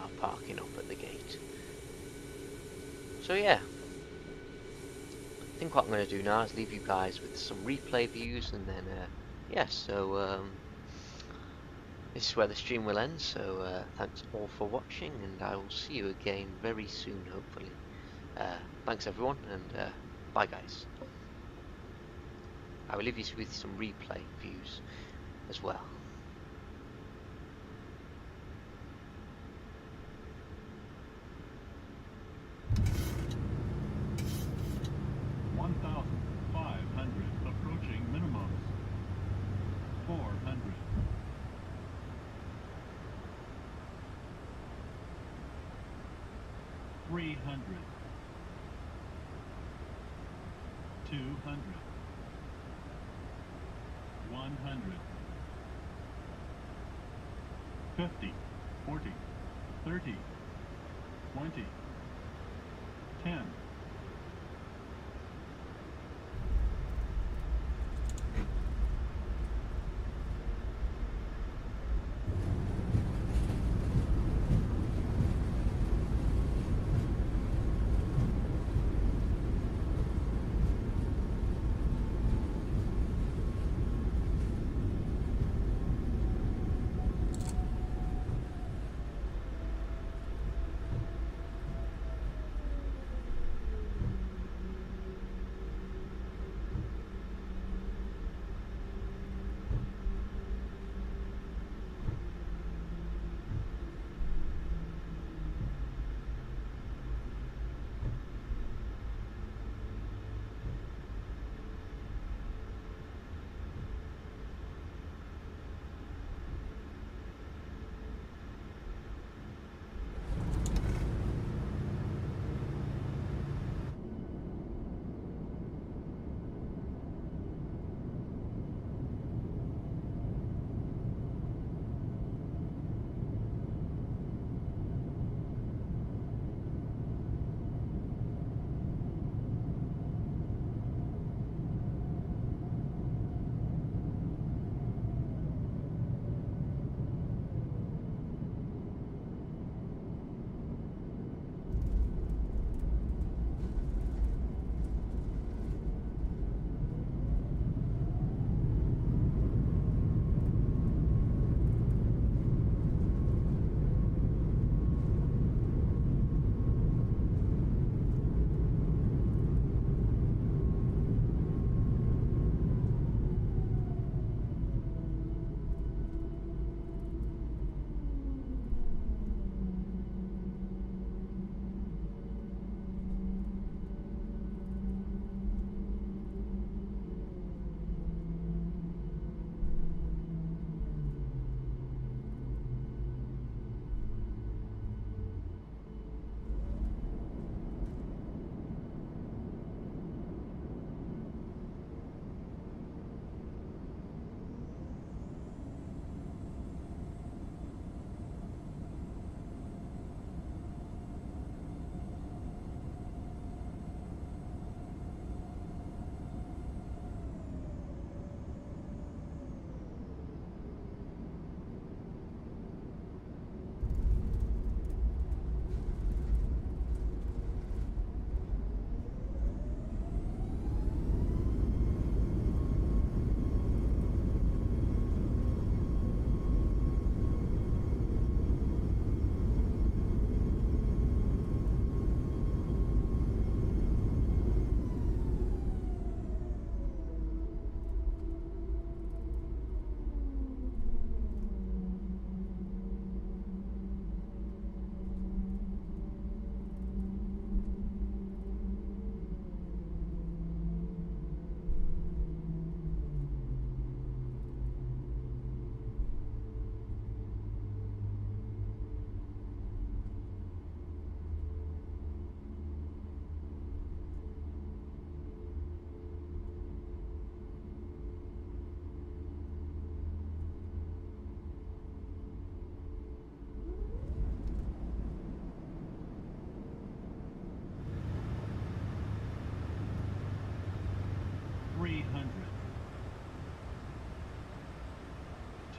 are parking up at the gate. So yeah, I think what I'm going to do now is leave you guys with some replay views, and then yeah, so this is where the stream will end. So thanks all for watching, and I will see you again very soon, hopefully. Thanks everyone, and bye guys. I will leave you with some replay views as well. Approaching minimums. 400. 300. 200. 100. 50. 40. 30. 20. 10.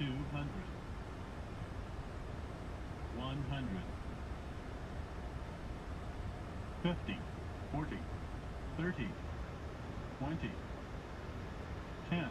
$200, $100. 50, 40, 30, 20, 10,